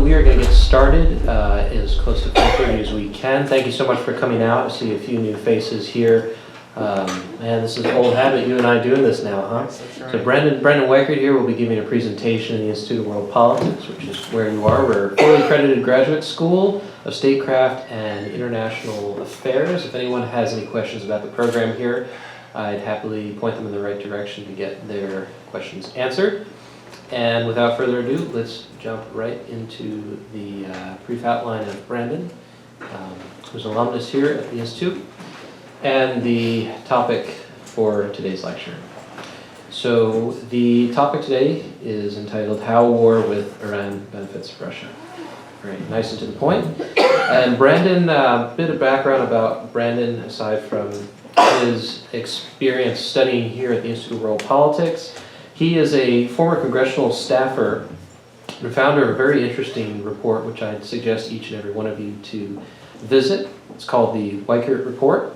we are going to get started as close to 4:30 as we can. Thank you so much for coming out. I see a few new faces here. Man, this is an old habit, you and I doing this now, huh? Yes, that's right. So Brendan Weichert here will be giving a presentation in the Institute of World Politics, which is where you are. We're a fully accredited graduate school of Statecraft and International Affairs. If anyone has any questions about the program here, I'd happily point them in the right direction to get their questions answered. And without further ado, let's jump right into the brief outline of Brandon, who's an alumnus here at the Institute, and the topic for today's lecture. So the topic today is entitled How War with Iran Benefits Russia. Very nice and to the point. And Brandon, a bit of background about Brandon, aside from his experience studying here at the Institute of World Politics. He is a former congressional staffer and founder of a very interesting report, which I'd suggest each and every one of you to visit. It's called the Weichert Report.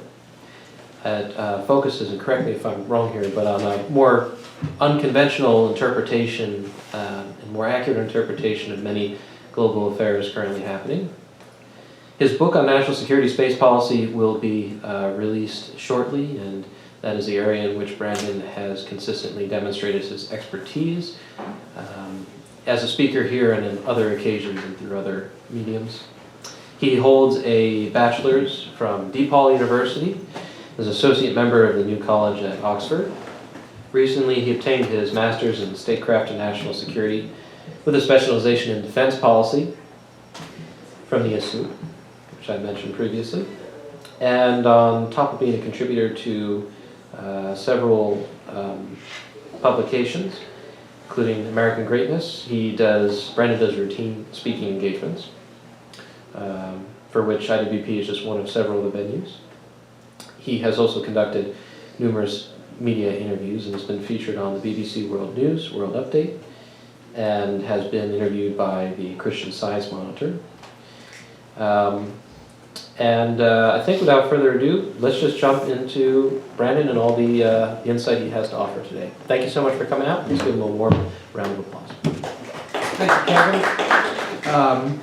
It focuses, and correct me if I'm wrong here, but on a more unconventional interpretation and more accurate interpretation of many global affairs currently happening. His book on national security space policy will be released shortly, and that is the area in which Brandon has consistently demonstrated his expertise as a speaker here and in other occasions and through other mediums. He holds a bachelor's from DePaul University, is an associate member of the New College at Oxford. Recently, he obtained his master's in statecraft and national security with a specialization in defense policy from the Institute, which I mentioned previously. And on top of being a contributor to several publications, including American Greatness, Brandon does routine speaking engagements, for which IWP is just one of several of the venues. He has also conducted numerous media interviews and has been featured on the BBC World News, World Update, and has been interviewed by the Christian Science Monitor. I think without further ado, let's just jump into Brandon and all the insight he has to offer today. Thank you so much for coming out. Let's give him a warm round of applause. Thank you, Kevin.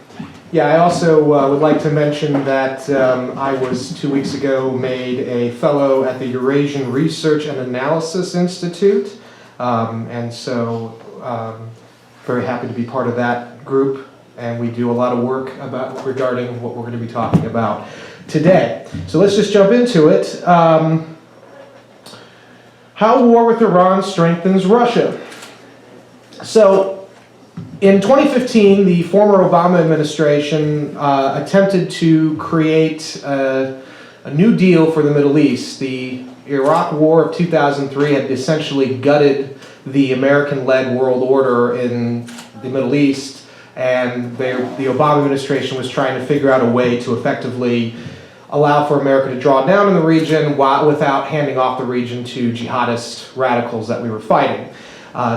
I also would like to mention that I was 2 weeks ago made a fellow at the Eurasian Research and Analysis Institute, and so very happy to be part of that group. And we do a lot of work regarding what we're going to be talking about today. So let's just jump into it. How war with Iran strengthens Russia. So in 2015, the former Obama administration attempted to create a new deal for the Middle East. The Iraq War of 2003 had essentially gutted the American-led world order in the Middle East. And the Obama administration was trying to figure out a way to effectively allow for America to draw down in the region without handing off the region to jihadist radicals that we were fighting.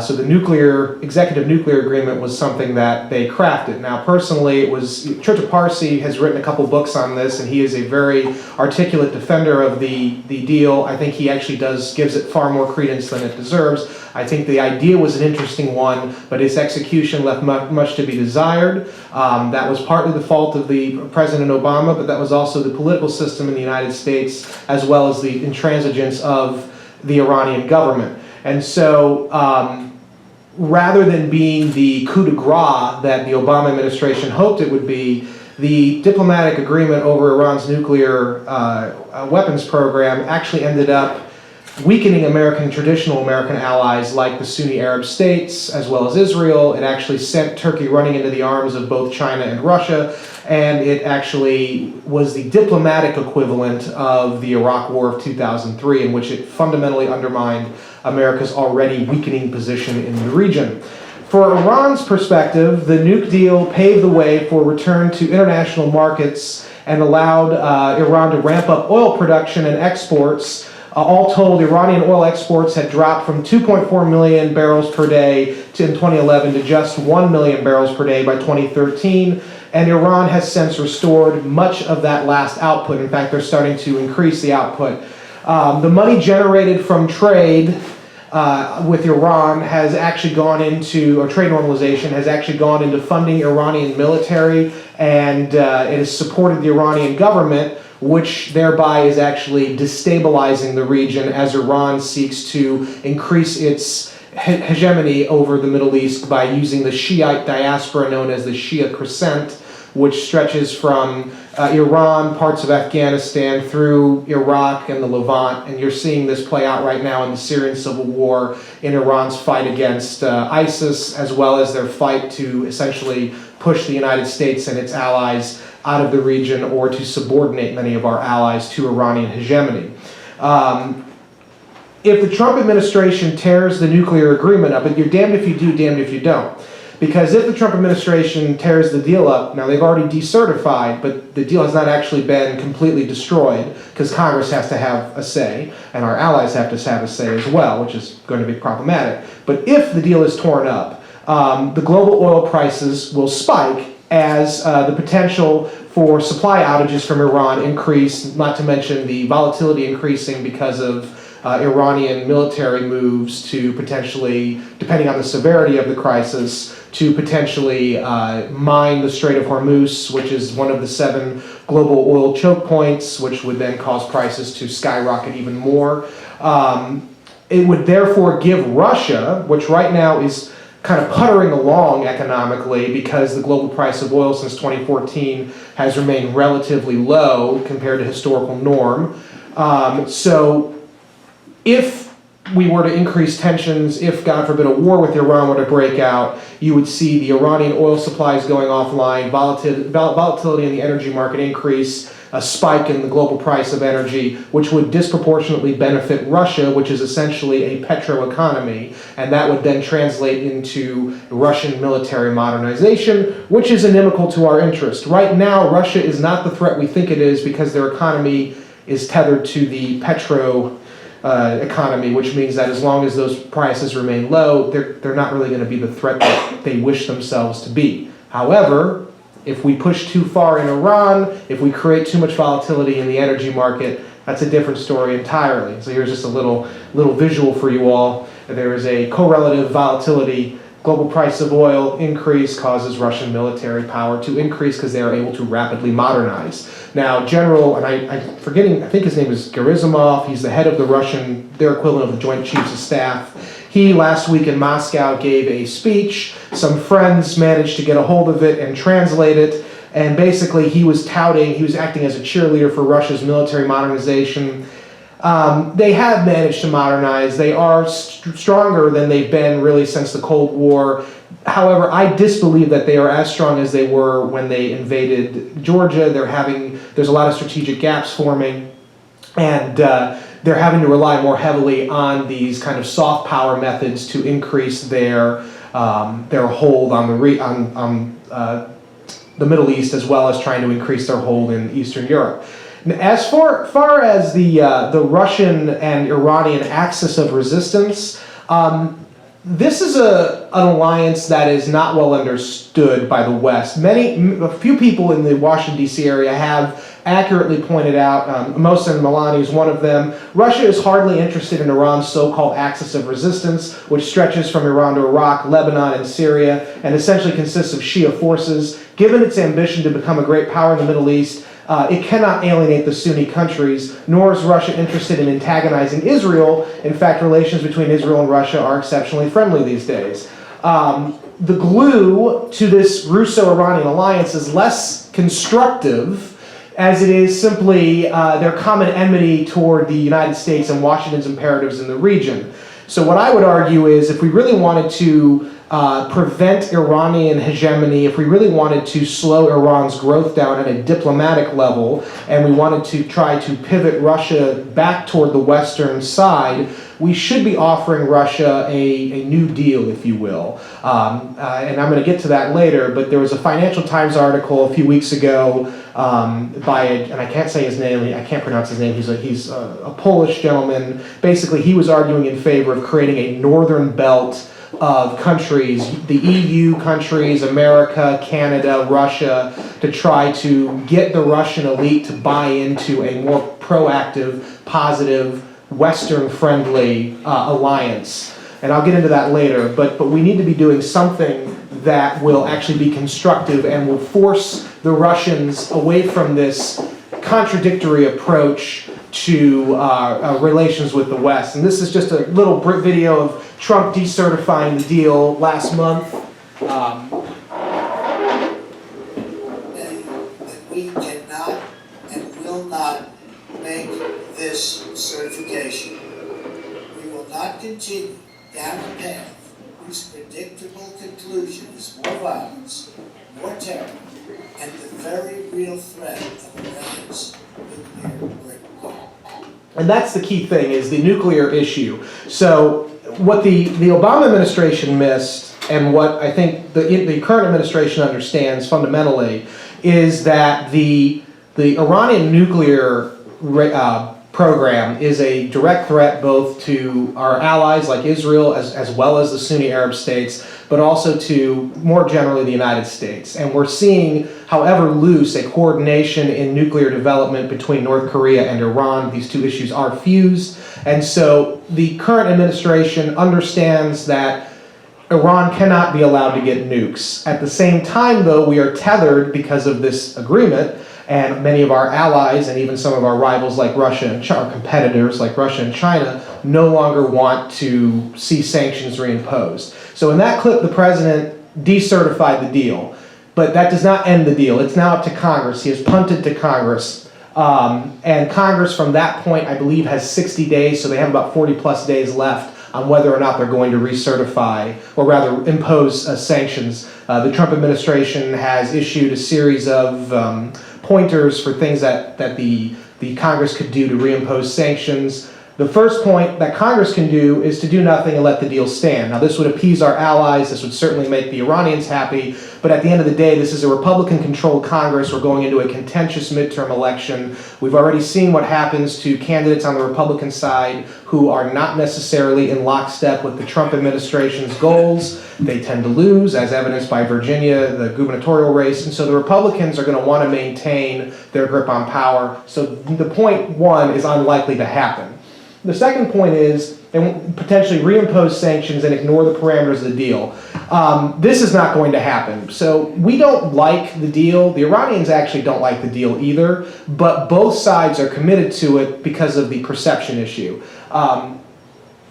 So the executive nuclear agreement was something that they crafted. Now, personally, Trita Parsi has written a couple books on this, and he is a very articulate defender of the deal. I think he actually gives it far more credence than it deserves. I think the idea was an interesting one, but its execution left much to be desired. That was partly the fault of the President Obama, but that was also the political system in the United States, as well as the intransigence of the Iranian government. And so rather than being the coup de grace that the Obama administration hoped it would be, the diplomatic agreement over Iran's nuclear weapons program actually ended up weakening traditional American allies like the Sunni Arab states, as well as Israel. It actually sent Turkey running into the arms of both China and Russia, and it actually was the diplomatic equivalent of the Iraq War of 2003, in which it fundamentally undermined America's already weakening position in the region. For Iran's perspective, the nuke deal paved the way for return to international markets and allowed Iran to ramp up oil production and exports. All told, Iranian oil exports had dropped from 2.4 million barrels per day in 2011 to just 1 million barrels per day by 2013. And Iran has since restored much of that last output. In fact, they're starting to increase the output. The money generated from trade with Iran has actually gone into, or trade normalization has actually gone into funding Iranian military, and it has supported the Iranian government, which thereby is actually destabilizing the region as Iran seeks to increase its hegemony over the Middle East by using the Shiite diaspora known as the Shia Crescent, which stretches from Iran, parts of Afghanistan, through Iraq and the Levant. And you're seeing this play out right now in the Syrian civil war, in Iran's fight against ISIS, as well as their fight to essentially push the United States and its allies out of the region, or to subordinate many of our allies to Iranian hegemony. If the Trump administration tears the nuclear agreement up, and you're damned if you do, damned if you don't. Because if the Trump administration tears the deal up, now they've already decertified, but the deal has not actually been completely destroyed, because Congress has to have a say, and our allies have to have a say as well, which is going to be problematic. But if the deal is torn up, the global oil prices will spike as the potential for supply outages from Iran increase, not to mention the volatility increasing because of Iranian military moves to potentially, depending on the severity of the crisis, to potentially mine the Strait of Hormuz, which is one of the 7 global oil choke points, which would then cause prices to skyrocket even more. It would therefore give Russia, which right now is kind of puttering along economically because the global price of oil since 2014 has remained relatively low compared to historical norm. So if we were to increase tensions, if, God forbid, a war with Iran were to break out, you would see the Iranian oil supplies going offline, volatility in the energy market increase, a spike in the global price of energy, which would disproportionately benefit Russia, which is essentially a petro-economy, and that would then translate into Russian military modernization, which is inimical to our interest. Right now, Russia is not the threat we think it is because their economy is tethered to the economy, which means that as long as those prices remain low, they're not really going to be the threat that they wish themselves to be. However, if we push too far in Iran, if we create too much volatility in the energy market, that's a different story entirely. So here's just a little visual for you all. There is a correlative volatility. Global price of oil increase causes Russian military power to increase because they are able to rapidly modernize. Now, General, and I'm forgetting, I think his name is Gerasimov, he's the head of the Russian, their equivalent of the Joint Chiefs of Staff. He, last week in Moscow, gave a speech. Some friends managed to get a hold of it and translate it. And basically, he was acting as a cheerleader for Russia's military modernization. They have managed to modernize. They are stronger than they've been really since the Cold War. However, I disbelieve that they are as strong as they were when they invaded Georgia. There's a lot of strategic gaps forming, and they're having to rely more heavily on these kind of soft power methods to increase their hold on the Middle East, as well as trying to increase their hold in Eastern Europe. As far as the Russian and Iranian axis of resistance, this is an alliance that is not well understood by the West. A few people in the Washington, D.C. area have accurately pointed out, Mohsen Milani is one of them, Russia is hardly interested in Iran's so-called axis of resistance, which stretches from Iran to Iraq, Lebanon, and Syria, and essentially consists of Shia forces. Given its ambition to become a great power in the Middle East, it cannot alienate the Sunni countries, nor is Russia interested in antagonizing Israel. In fact, relations between Israel and Russia are exceptionally friendly these days. The glue to this Russo-Iranian alliance is less constructive, as it is simply their common enmity toward the United States and Washington's imperatives in the region. So what I would argue is if we really wanted to prevent Iranian hegemony, if we really wanted to slow Iran's growth down at a diplomatic level, and we wanted to try to pivot Russia back toward the Western side, we should be offering Russia a new deal, if you will. And I'm going to get to that later, but there was a Financial Times article a few weeks ago by, and I can't say his name, I can't pronounce his name, he's a Polish gentleman. Basically, he was arguing in favor of creating a northern belt of countries, the EU countries, America, Canada, Russia, to try to get the Russian elite to buy into a more proactive, positive Western-friendly alliance. And I'll get into that later, but we need to be doing something that will actually be constructive and will force the Russians away from this contradictory approach to relations with the West. And this is just a little video of Trump decertifying the deal last month. We cannot and will not make this certification. We will not continue down a path whose predictable conclusion is more violence, more terror, and the very real threat of Iran's nuclear weapon. And that's the key thing, is the nuclear issue. So what the Obama administration missed, and what I think the current administration understands fundamentally, is that the Iranian nuclear program is a direct threat both to our allies like Israel as well as the Sunni Arab states, but also to, more generally, the United States. And we're seeing, however loose, a coordination in nuclear development between North Korea and Iran. These two issues are fused. And so the current administration understands that Iran cannot be allowed to get nukes. At the same time, though, we are tethered because of this agreement, and many of our allies and even some of our rivals like Russia and our competitors like Russia and China no longer want to see sanctions reimposed. So in that clip, the president decertified the deal, but that does not end the deal. It's now up to Congress. He has punted to Congress. And Congress from that point, I believe, has 60 days, so they have about 40 plus days left on whether or not they're going to recertify, or rather impose sanctions. The Trump administration has issued a series of pointers for things that the Congress could do to reimpose sanctions. The first point that Congress can do is to do nothing and let the deal stand. Now, this would appease our allies. This would certainly make the Iranians happy. But at the end of the day, this is a Republican-controlled Congress. We're going into a contentious midterm election. We've already seen what happens to candidates on the Republican side who are not necessarily in lockstep with the Trump administration's goals. They tend to lose, as evidenced by Virginia, the gubernatorial race. And so the Republicans are going to want to maintain their grip on power. So the point one is unlikely to happen. The second point is they will potentially reimpose sanctions and ignore the parameters of the deal. This is not going to happen. So we don't like the deal. The Iranians actually don't like the deal either, but both sides are committed to it because of the perception issue.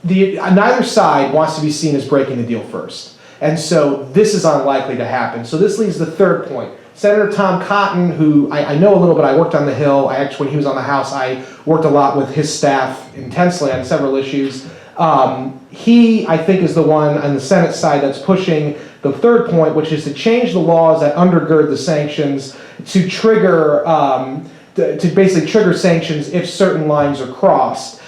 Neither side wants to be seen as breaking the deal first. And so this is unlikely to happen. So this leaves the third point. Senator Tom Cotton, who I know a little bit, I worked on the Hill. When he was on the House, I worked a lot with his staff intensely on several issues. He, I think, is the one on the Senate side that's pushing the third point, which is to change the laws that undergird the sanctions to trigger, to basically trigger sanctions if certain lines are crossed.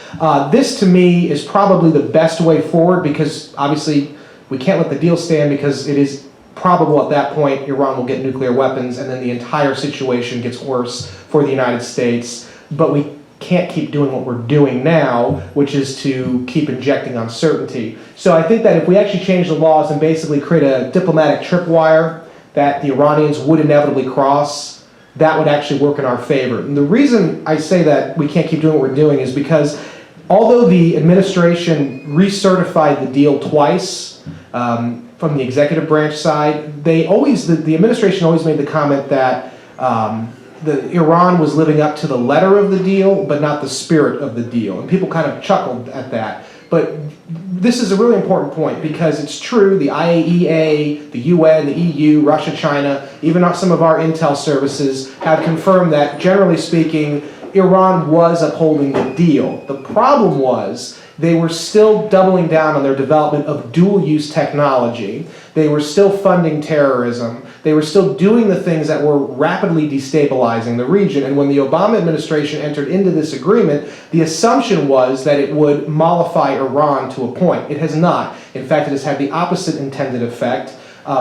This, to me, is probably the best way forward, because obviously we can't let the deal stand, because it is probable at that point Iran will get nuclear weapons, and then the entire situation gets worse for the United States. But we can't keep doing what we're doing now, which is to keep injecting uncertainty. So I think that if we actually change the laws and basically create a diplomatic tripwire that the Iranians would inevitably cross, that would actually work in our favor. And the reason I say that we can't keep doing what we're doing is because although the administration recertified the deal twice, from the executive branch side, the administration always made the comment that Iran was living up to the letter of the deal, but not the spirit of the deal. And people kind of chuckled at that. But this is a really important point, because it's true, the IAEA, the UN, the EU, Russia, China, even some of our intel services have confirmed that, generally speaking, Iran was upholding the deal. The problem was they were still doubling down on their development of dual-use technology. They were still funding terrorism. They were still doing the things that were rapidly destabilizing the region. And when the Obama administration entered into this agreement, the assumption was that it would mollify Iran to a point. It has not. In fact, it has had the opposite intended effect,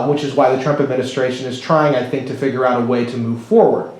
which is why the Trump administration is trying, I think, to figure out a way to move forward.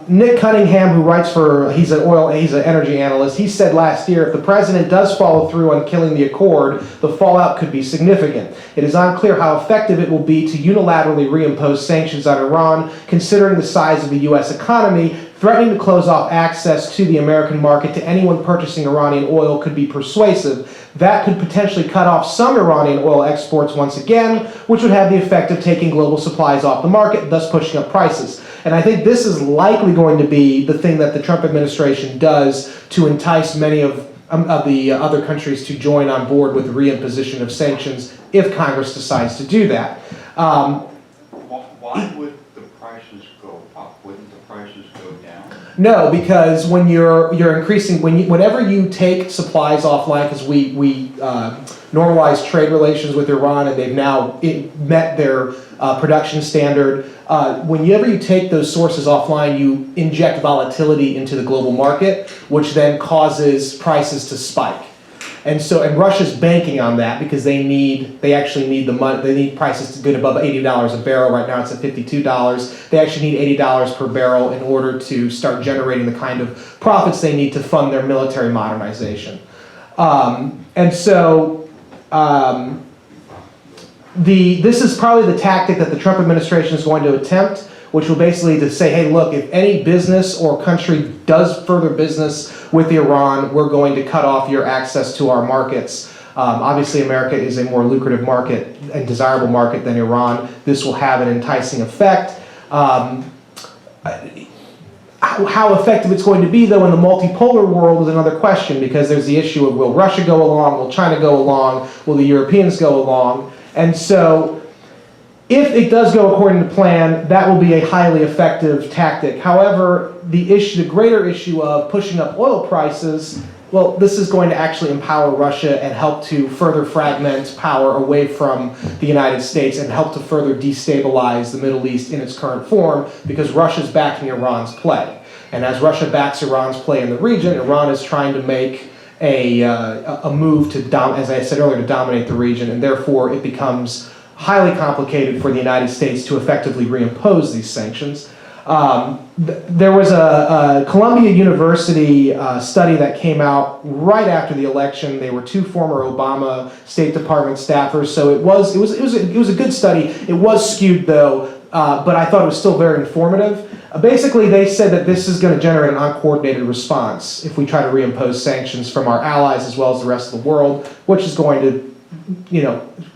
Nick Cunningham, who writes he's an energy analyst, he said last year, if the president does follow through on killing the accord, the fallout could be significant. It is unclear how effective it will be to unilaterally reimpose sanctions on Iran, considering the size of the U.S. economy. threatening to close off access to the American market to anyone purchasing Iranian oil could be persuasive. That could potentially cut off some Iranian oil exports once again, which would have the effect of taking global supplies off the market, thus pushing up prices. And I think this is likely going to be the thing that the Trump administration does to entice many of the other countries to join on board with the reimposition of sanctions if Congress decides to do that. Why would the prices go up? Wouldn't the prices go down? No, because when you're increasing, whenever you take supplies offline, because we normalized trade relations with Iran and they've now met their production standard. Whenever you take those sources offline, you inject volatility into the global market, which then causes prices to spike. And Russia's banking on that because they actually need the money. They need prices to get above $80 a barrel. Right now it's at $52. They actually need $80 per barrel in order to start generating the kind of profits they need to fund their military modernization. This is probably the tactic that the Trump administration is going to attempt, which will basically to say, hey, look, if any business or country does further business with Iran, we're going to cut off your access to our markets. Obviously, America is a more lucrative market and desirable market than Iran. This will have an enticing effect. How effective it's going to be, though, in the multipolar world is another question, because there's the issue of will Russia go along, will China go along, will the Europeans go along? And so if it does go according to plan, that will be a highly effective tactic. However, the greater issue of pushing up oil prices, well, this is going to actually empower Russia and help to further fragment power away from the United States and help to further destabilize the Middle East in its current form, because Russia's backing Iran's play. And as Russia backs Iran's play in the region, Iran is trying to make a move to, as I said earlier, to dominate the region, and therefore it becomes highly complicated for the United States to effectively reimpose these sanctions. There was a Columbia University study that came out right after the election. They were two former Obama State Department staffers, so it was a good study. It was skewed though, but I thought it was still very informative. Basically, they said that this is going to generate an uncoordinated response if we try to reimpose sanctions from our allies as well as the rest of the world, which is going to,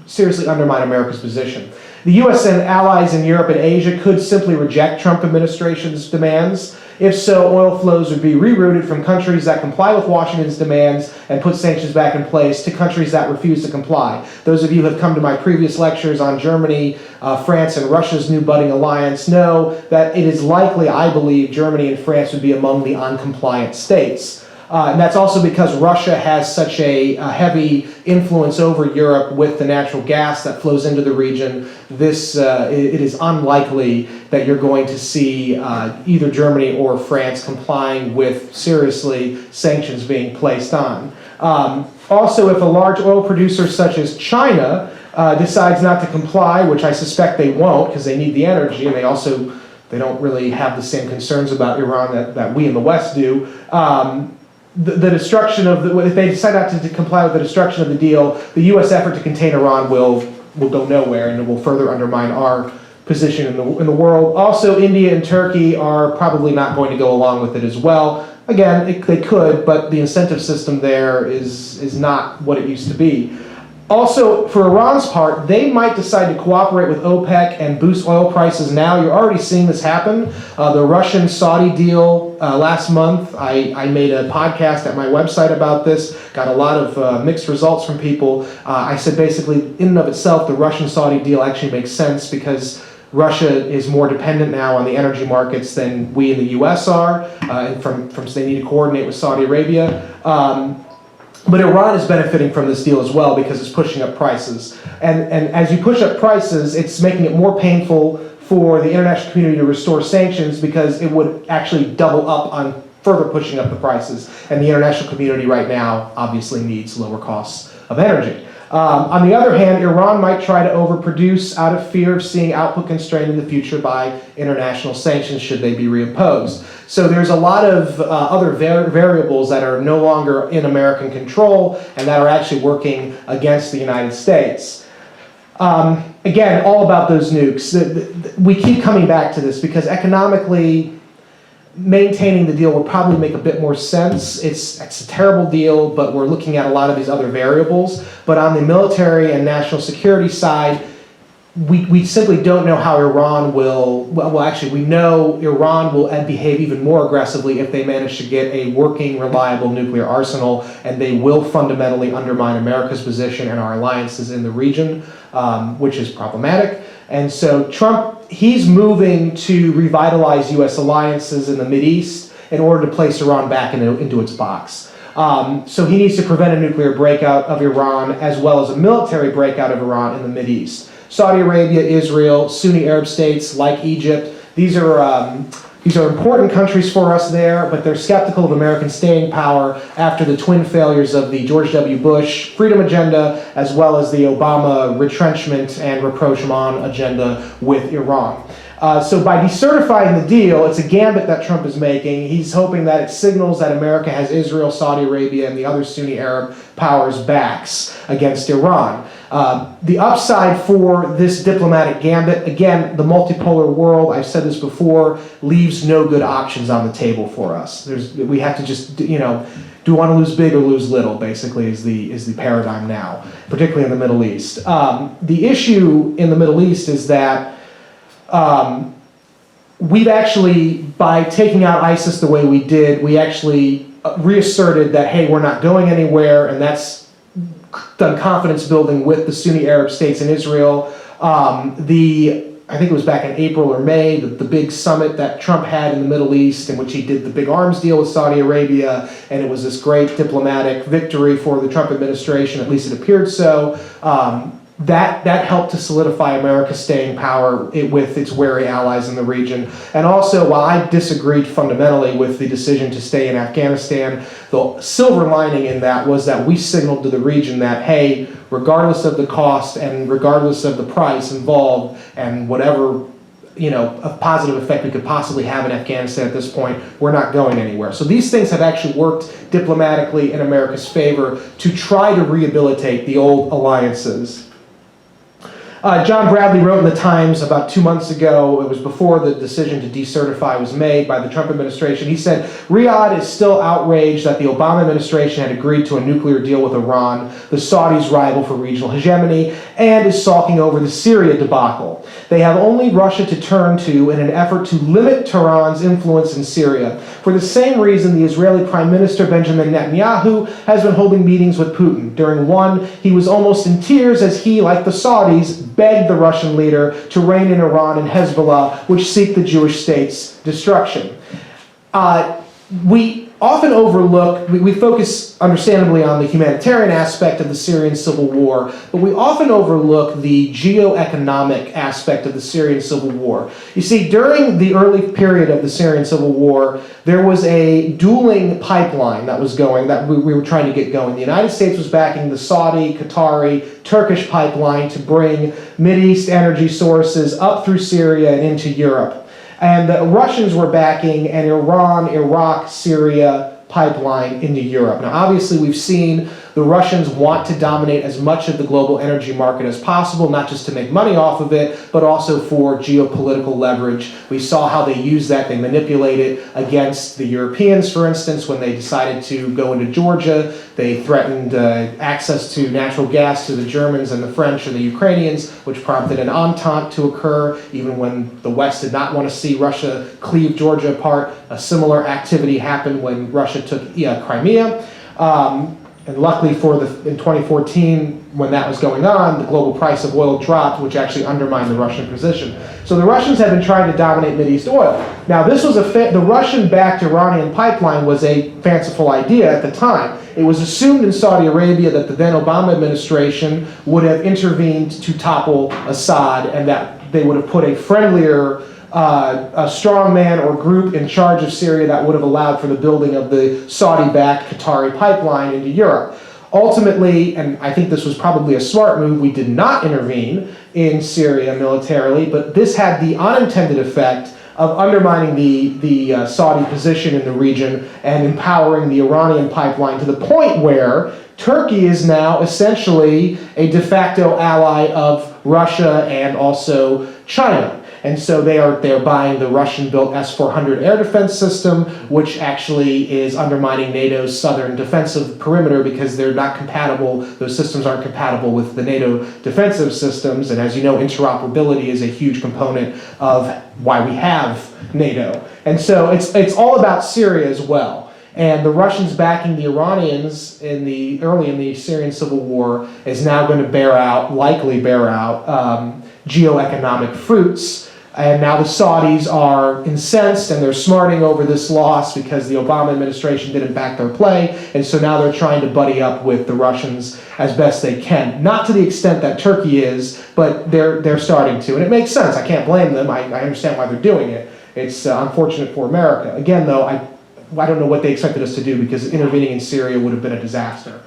seriously undermine America's position. The U.S. and allies in Europe and Asia could simply reject Trump administration's demands. If so, oil flows would be rerouted from countries that comply with Washington's demands and put sanctions back in place to countries that refuse to comply. Those of you who have come to my previous lectures on Germany, France, and Russia's new budding alliance know that it is likely, I believe, Germany and France would be among the uncompliant states. And that's also because Russia has such a heavy influence over Europe with the natural gas that flows into the region. It is unlikely that you're going to see either Germany or France complying with, seriously, sanctions being placed on. Also, if a large oil producer such as China decides not to comply, which I suspect they won't because they need the energy, and they don't really have the same concerns about Iran that we in the West do. The destruction of if they decide not to comply with the destruction of the deal, the U.S. effort to contain Iran will go nowhere, and it will further undermine our position in the world. Also, India and Turkey are probably not going to go along with it as well. Again, they could, but the incentive system there is not what it used to be. Also, for Iran's part, they might decide to cooperate with OPEC and boost oil prices now. You're already seeing this happen. The Russian-Saudi deal last month, I made a podcast at my website about this, got a lot of mixed results from people. I said basically, in and of itself, the Russian-Saudi deal actually makes sense because Russia is more dependent now on the energy markets than we in the U.S. are, and from they need to coordinate with Saudi Arabia. But Iran is benefiting from this deal as well because it's pushing up prices. And as you push up prices, it's making it more painful for the international community to restore sanctions because it would actually double up on further pushing up the prices. And the international community right now obviously needs lower costs of energy. On the other hand, Iran might try to overproduce out of fear of seeing output constrained in the future by international sanctions should they be reimposed. So there's a lot of other variables that are no longer in American control and that are actually working against the United States. Again, all about those nukes. We keep coming back to this because economically, maintaining the deal would probably make a bit more sense. It's a terrible deal, but we're looking at a lot of these other variables. But on the military and national security side, we simply don't know how Iran will, well actually we know Iran will behave even more aggressively if they manage to get a working, reliable nuclear arsenal, and they will fundamentally undermine America's position and our alliances in the region, which is problematic. And so Trump, he's moving to revitalize U.S. alliances in the Mideast in order to place Iran back into its box. So he needs to prevent a nuclear breakout of Iran as well as a military breakout of Iran in the Mideast. Saudi Arabia, Israel, Sunni Arab states like Egypt, these are important countries for us there, but they're skeptical of American staying power after the twin failures of the George W. Bush freedom agenda as well as the Obama retrenchment and rapprochement agenda with Iran. So by decertifying the deal, it's a gambit that Trump is making. He's hoping that it signals that America has Israel, Saudi Arabia, and the other Sunni Arab powers' backs against Iran. The upside for this diplomatic gambit, again, the multipolar world, I've said this before, leaves no good options on the table for us. We have to just, do we want to lose big or lose little, basically, is the paradigm now, particularly in the Middle East. The issue in the Middle East is that we've actually, by taking out ISIS the way we did, we actually reasserted that, hey, we're not going anywhere, and that's done confidence building with the Sunni Arab states in Israel. I think it was back in April or May, the big summit that Trump had in the Middle East, in which he did the big arms deal with Saudi Arabia, and it was this great diplomatic victory for the Trump administration, at least it appeared so. That helped to solidify America's staying power with its wary allies in the region. And also, while I disagreed fundamentally with the decision to stay in Afghanistan, the silver lining in that was that we signaled to the region that, hey, regardless of the cost and regardless of the price involved and whatever a positive effect we could possibly have in Afghanistan at this point, we're not going anywhere. So these things have actually worked diplomatically in America's favor to try to rehabilitate the old alliances. John Bradley wrote in the Times about 2 months ago, it was before the decision to decertify was made by the Trump administration. He said, Riyadh is still outraged that the Obama administration had agreed to a nuclear deal with Iran, the Saudis' rival for regional hegemony, and is sulking over the Syria debacle. They have only Russia to turn to in an effort to limit Tehran's influence in Syria. For the same reason, the Israeli Prime Minister Benjamin Netanyahu has been holding meetings with Putin. During one, he was almost in tears as he, like the Saudis, begged the Russian leader to rein in Iran and Hezbollah, which seek the Jewish state's destruction. We often overlook, we focus understandably on the humanitarian aspect of the Syrian civil war, but we often overlook the geoeconomic aspect of the Syrian civil war. You see, during the early period of the Syrian civil war, there was a dueling pipeline that was going, that we were trying to get going. The United States was backing the Saudi, Qatari, Turkish pipeline to bring Mideast energy sources up through Syria and into Europe. And the Russians were backing an Iran, Iraq, Syria pipeline into Europe. Now, obviously, we've seen the Russians want to dominate as much of the global energy market as possible, not just to make money off of it, but also for geopolitical leverage. We saw how they used that. They manipulated against the Europeans, for instance, when they decided to go into Georgia. They threatened access to natural gas to the Germans and the French and the Ukrainians, which prompted an entente to occur, even when the West did not want to see Russia cleave Georgia apart. A similar activity happened when Russia took Crimea. And luckily in 2014, when that was going on, the global price of oil dropped, which actually undermined the Russian position. So the Russians had been trying to dominate Mideast oil. Now, this was the Russian-backed Iranian pipeline was a fanciful idea at the time. It was assumed in Saudi Arabia that the then Obama administration would have intervened to topple Assad, and that they would have put a friendlier a strong man or group in charge of Syria that would have allowed for the building of the Saudi-backed Qatari pipeline into Europe. Ultimately, and I think this was probably a smart move, we did not intervene in Syria militarily, but this had the unintended effect of undermining the Saudi position in the region and empowering the Iranian pipeline to the point where Turkey is now essentially a de facto ally of Russia and also China. And so they're buying the Russian-built S-400 air defense system, which actually is undermining NATO's southern defensive perimeter because they're not compatible. Those systems aren't compatible with the NATO defensive systems. And as you know, interoperability is a huge component of why we have NATO. And so it's all about Syria as well. And the Russians backing the Iranians early in the Syrian civil war is now going to likely bear out geoeconomic fruits. And now the Saudis are incensed and they're smarting over this loss because the Obama administration didn't back their play. And so now they're trying to buddy up with the Russians as best they can. Not to the extent that Turkey is, but they're starting to. And it makes sense. I can't blame them. I understand why they're doing it. It's unfortunate for America. Again, though, I don't know what they expected us to do because intervening in Syria would have been a disaster.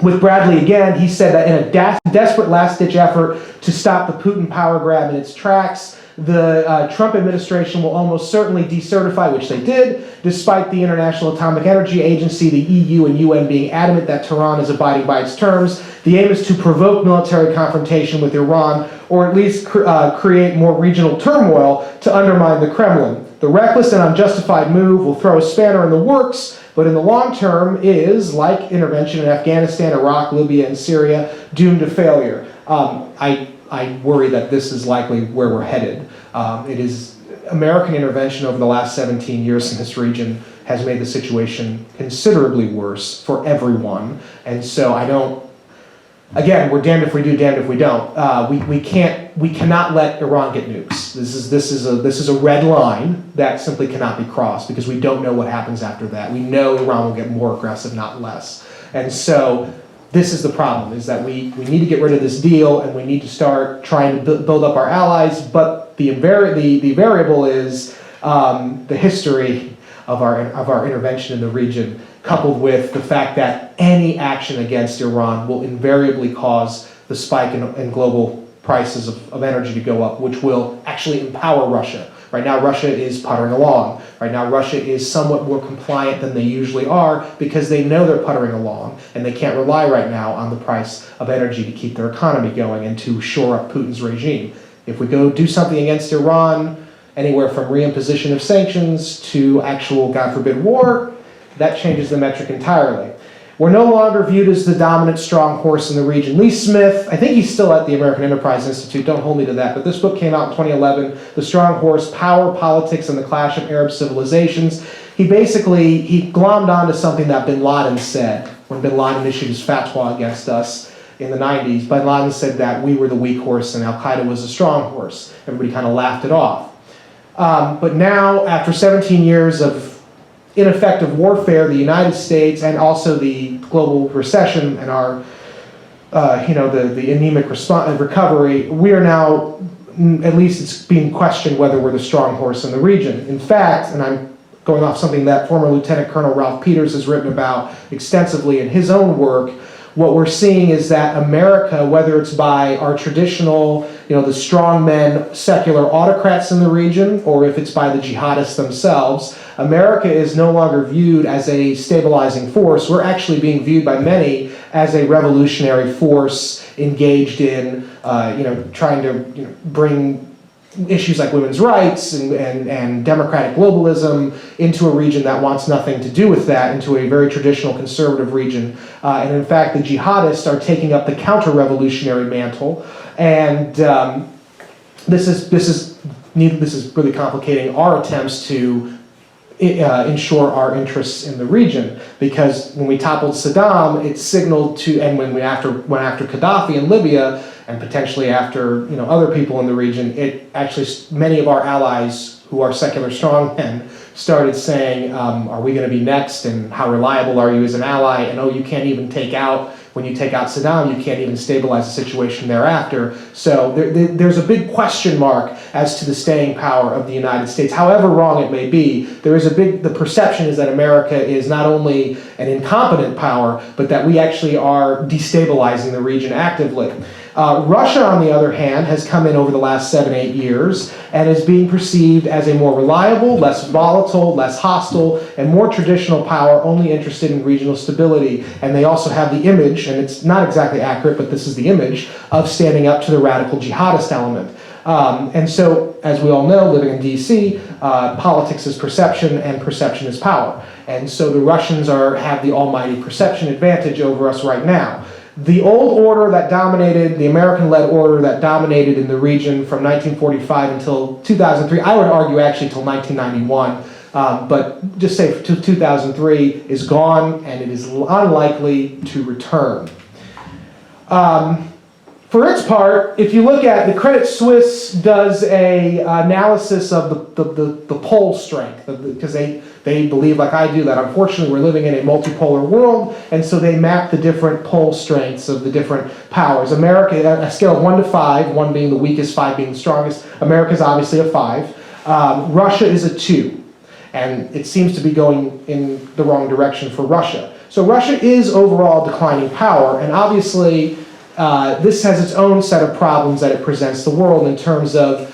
With Bradley, again, he said that in a desperate last-ditch effort to stop the Putin power grab in its tracks, the Trump administration will almost certainly decertify, which they did, despite the International Atomic Energy Agency, the EU, and UN being adamant that Tehran is abiding by its terms. The aim is to provoke military confrontation with Iran, or at least create more regional turmoil to undermine the Kremlin. The reckless and unjustified move will throw a spanner in the works, but in the long term is, like intervention in Afghanistan, Iraq, Libya, and Syria, doomed to failure. I worry that this is likely where we're headed. It is American intervention over the last 17 years in this region has made the situation considerably worse for everyone. And so again, we're damned if we do, damned if we don't. We cannot let Iran get nukes. This is a red line that simply cannot be crossed because we don't know what happens after that. We know Iran will get more aggressive, not less. And so this is the problem, is that we need to get rid of this deal and we need to start trying to build up our allies, but the variable is the history of our intervention in the region, coupled with the fact that any action against Iran will invariably cause the spike in global prices of energy to go up, which will actually empower Russia. Right now, Russia is puttering along. Right now, Russia is somewhat more compliant than they usually are because they know they're puttering along and they can't rely right now on the price of energy to keep their economy going and to shore up Putin's regime. If we go do something against Iran, anywhere from reimposition of sanctions to actual, God forbid, war, that changes the metric entirely. We're no longer viewed as the dominant strong horse in the region. Lee Smith, I think he's still at the American Enterprise Institute, don't hold me to that, but this book came out in 2011, The Strong Horse, Power, Politics, and the Clash of Arab Civilizations. He glommed onto something that bin Laden said when bin Laden issued his fatwa against us in the 90s. Bin Laden said that we were the weak horse and Al-Qaeda was the strong horse. Everybody kind of laughed it off. But now, after 17 years of ineffective warfare, the United States and also the global recession and our, the anemic recovery, we are now, at least it's being questioned whether we're the strong horse in the region. In fact, and I'm going off something that former Lieutenant Colonel Ralph Peters has written about extensively in his own work, what we're seeing is that America, whether it's by our traditional, the strongmen, secular autocrats in the region, or if it's by the jihadists themselves, America is no longer viewed as a stabilizing force. We're actually being viewed by many as a revolutionary force engaged in, trying to bring issues like women's rights and democratic globalism into a region that wants nothing to do with that, into a very traditional conservative region. And in fact, the jihadists are taking up the counter-revolutionary mantle. And this is really complicating our attempts to ensure our interests in the region, because when we toppled Saddam, it signaled to, and when we went after Gaddafi in Libya, and potentially after other people in the region, it actually, many of our allies who are secular strongmen started saying, are we going to be next, and how reliable are you as an ally, and oh, you can't even when you take out Saddam, you can't even stabilize the situation thereafter. So there's a big question mark as to the staying power of the United States. However wrong it may be, the perception is that America is not only an incompetent power, but that we actually are destabilizing the region actively. Russia, on the other hand, has come in over the last 7-8 years and is being perceived as a more reliable, less volatile, less hostile, and more traditional power only interested in regional stability. And they also have the image, and it's not exactly accurate, but this is the image, of standing up to the radical jihadist element. And so, as we all know, living in DC, politics is perception and perception is power. And so the Russians have the almighty perception advantage over us right now. The old order that dominated, the American-led order that dominated in the region from 1945 until 2003, I would argue actually until 1991, but just say to 2003, is gone and it is unlikely to return. For its part, if you look at the Credit Suisse does a analysis of the pole strength, because they believe, like I do, that unfortunately we're living in a multipolar world, and so they map the different pole strengths of the different powers. America, a scale of 1 to 5, 1 being the weakest, 5 being the strongest. America is obviously a 5. Russia is a 2, and it seems to be going in the wrong direction for Russia. So Russia is overall declining power, and obviously this has its own set of problems that it presents the world in terms of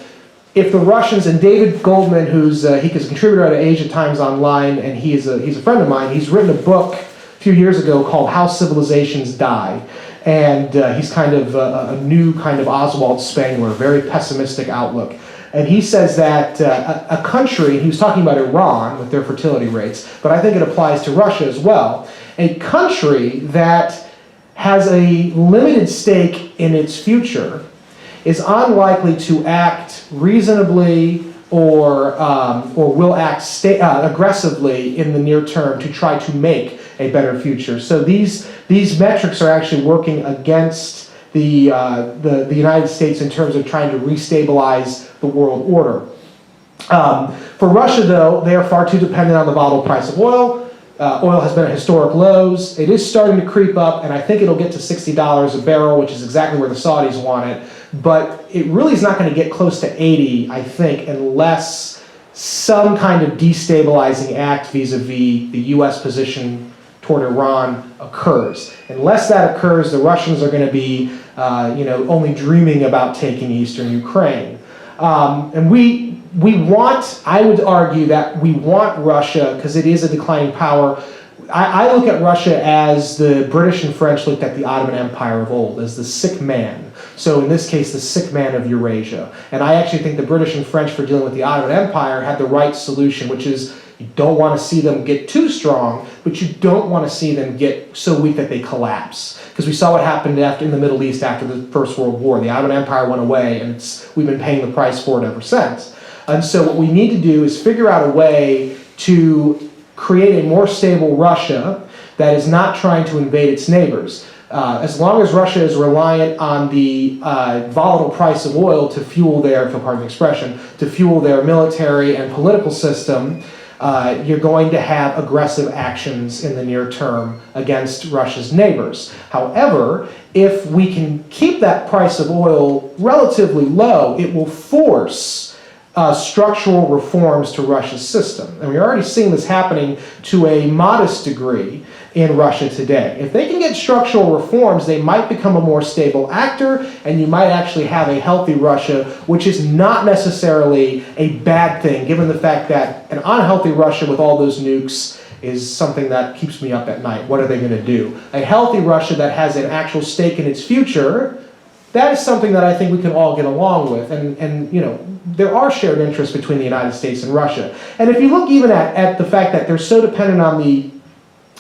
if the Russians, and David Goldman, he's a contributor at Asia Times Online, and he's a friend of mine, he's written a book a few years ago called How Civilizations Die. And he's kind of a new kind of Oswald Spengler, very pessimistic outlook. And he says that a country, he was talking about Iran with their fertility rates, but I think it applies to Russia as well, a country that has a limited stake in its future is unlikely to act reasonably or will act aggressively in the near term to try to make a better future. So these metrics are actually working against the United States in terms of trying to restabilize the world order. For Russia, though, they are far too dependent on the volatile price of oil. Oil has been at historic lows. It is starting to creep up, and I think it'll get to $60 a barrel, which is exactly where the Saudis want it. But it really is not going to get close to 80, I think, unless some kind of destabilizing act vis-a-vis the U.S. position toward Iran occurs. Unless that occurs, the Russians are going to be, only dreaming about taking eastern Ukraine. And I would argue that we want Russia, because it is a declining power. I look at Russia as the British and French looked at the Ottoman Empire of old, as the sick man. So in this case, the sick man of Eurasia. And I actually think the British and French, for dealing with the Ottoman Empire, had the right solution, which is you don't want to see them get too strong, but you don't want to see them get so weak that they collapse. Because we saw what happened in the Middle East after the First World War. The Ottoman Empire went away, and we've been paying the price for it ever since. And so what we need to do is figure out a way to create a more stable Russia that is not trying to invade its neighbors. As long as Russia is reliant on the volatile price of oil to fuel their, if you'll pardon the expression, to fuel their military and political system, you're going to have aggressive actions in the near term against Russia's neighbors. However, if we can keep that price of oil relatively low, it will force structural reforms to Russia's system. And we're already seeing this happening to a modest degree in Russia today. If they can get structural reforms, they might become a more stable actor, and you might actually have a healthy Russia, which is not necessarily a bad thing, given the fact that an unhealthy Russia with all those nukes is something that keeps me up at night. What are they going to do? A healthy Russia that has an actual stake in its future, that is something that I think we can all get along with. And there are shared interests between the United States and Russia. And if you look even at the fact that they're so dependent on the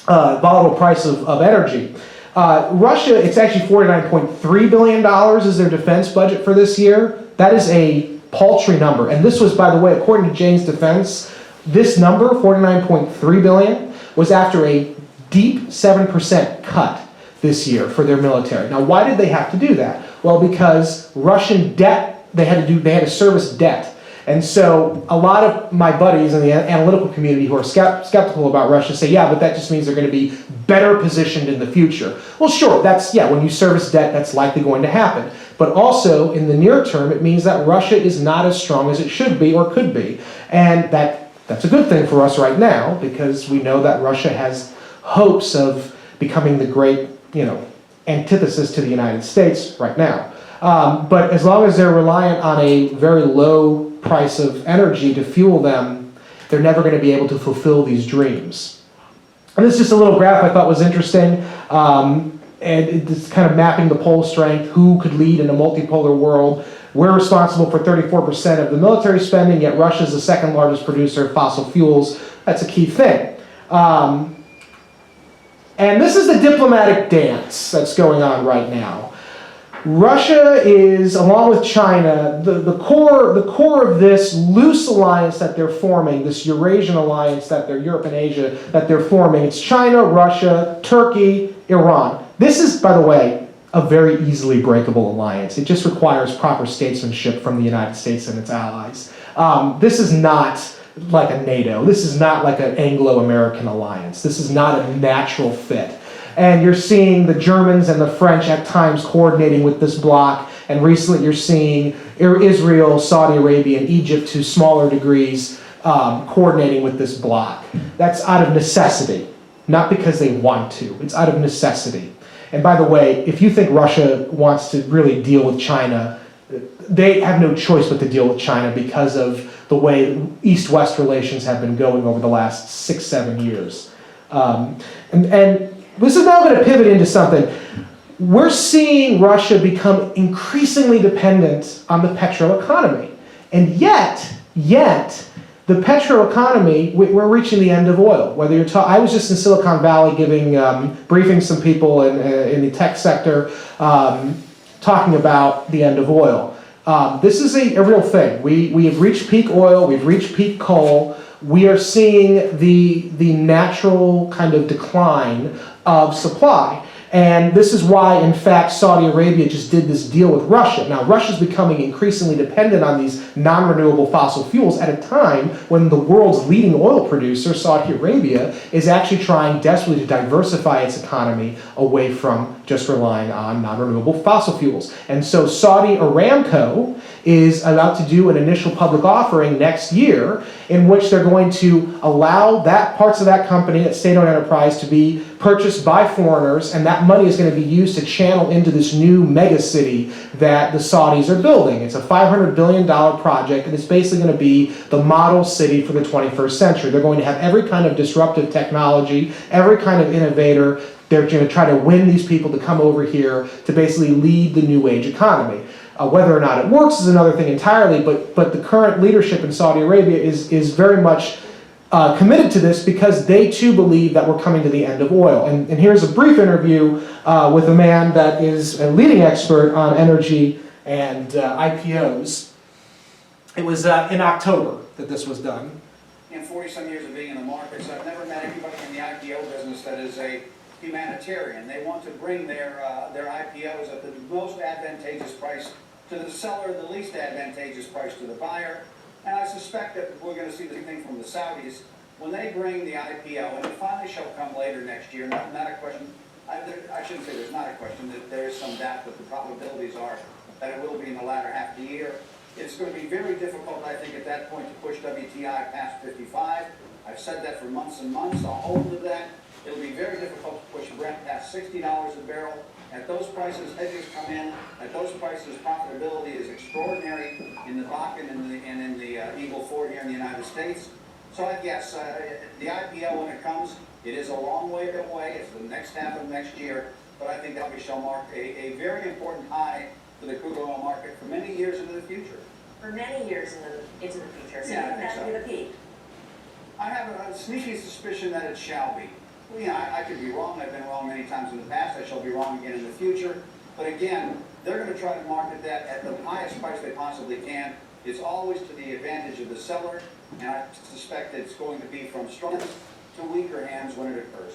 volatile price of energy, Russia, it's actually $49.3 billion is their defense budget for this year. That is a paltry number. And this was, by the way, according to Jane's Defense, this number, $49.3 billion, was after a deep 7% cut this year for their military. Now, why did they have to do that? Well, because Russian debt, they had to service debt. And so a lot of my buddies in the analytical community who are skeptical about Russia say, yeah, but that just means they're going to be better positioned in the future. Well, sure, when you service debt, that's likely going to happen. But also, in the near term, it means that Russia is not as strong as it should be or could be. And that's a good thing for us right now, because we know that Russia has hopes of becoming the great, antithesis to the United States right now. But as long as they're reliant on a very low price of energy to fuel them, they're never going to be able to fulfill these dreams. And this is just a little graph I thought was interesting. And it's kind of mapping the pole strength, who could lead in a multipolar world. We're responsible for 34% of the military spending, yet Russia's the second largest producer of fossil fuels. That's a key thing. And this is the diplomatic dance that's going on right now. Russia is, along with China, the core of this loose alliance that they're forming, this Eurasian alliance that they're, Europe and Asia, that they're forming. It's China, Russia, Turkey, Iran. This is, by the way, a very easily breakable alliance. It just requires proper statesmanship from the United States and its allies. This is not like a NATO. This is not like an Anglo-American alliance. This is not a natural fit. And you're seeing the Germans and the French at times coordinating with this bloc, and recently you're seeing Israel, Saudi Arabia, and Egypt to smaller degrees coordinating with this bloc. That's out of necessity, not because they want to. It's out of necessity. And by the way, if you think Russia wants to really deal with China, they have no choice but to deal with China because of the way East-West relations have been going over the last 6-7 years. And this is now going to pivot into something. We're seeing Russia become increasingly dependent on the petroeconomy. And yet, the petroeconomy, we're reaching the end of oil. Whether you're I was just in Silicon Valley briefing some people in the tech sector, talking about the end of oil. This is a real thing. We have reached peak oil, we've reached peak coal. We are seeing the natural kind of decline of supply. And this is why, in fact, Saudi Arabia just did this deal with Russia. Now, Russia's becoming increasingly dependent on these non-renewable fossil fuels at a time when the world's leading oil producer, Saudi Arabia, is actually trying desperately to diversify its economy away from just relying on non-renewable fossil fuels. And so Saudi Aramco is about to do an initial public offering next year in which they're going to allow parts of that company, that state-owned enterprise, to be purchased by foreigners, and that money is going to be used to channel into this new mega city that the Saudis are building. It's a $500 billion project, and it's basically going to be the model city for the 21st century. They're going to have every kind of disruptive technology, every kind of innovator. They're going to try to win these people to come over here to basically lead the new age economy. Whether or not it works is another thing entirely, but the current leadership in Saudi Arabia is very much committed to this because they too believe that we're coming to the end of oil. And here's a brief interview with a man that is a leading expert on energy and IPOs. It was in October that this was done. In 40-some years of being in the markets, I've never met anybody in the IPO business that is a humanitarian. They want to bring their IPOs at the most advantageous price to the seller, the least advantageous price to the buyer. And I suspect that we're going to see the same thing from the Saudis when they bring the IPO, and it finally shall come later next year. Not a question. I shouldn't say there's not a question. That there is some doubt, but the probabilities are that it will be in the latter half of the year. It's going to be very difficult, I think, at that point to push WTI past 55. I've said that for months and months. I'll hold to that. It'll be very difficult to push Brent past $60 a barrel. At those prices, hedges come in. At those prices, profitability is extraordinary in the Bakken and in the Eagle Ford here in the United States. So yes, the IPO, when it comes, it is a long way away. It's the next half of next year. But I think that we shall mark a very important high for the crude oil market for many years into the future. For many years into the future. So Yeah, I think that'll so. be the peak. I have a sneaky suspicion that it shall be. Well, yeah, I could be wrong. I've been wrong many times in the past. I shall be wrong again in the future. But again, they're going to try to market that at the highest price they possibly can. It's always to the advantage of the seller, and I suspect it's going to be from strong to weaker hands when it occurs.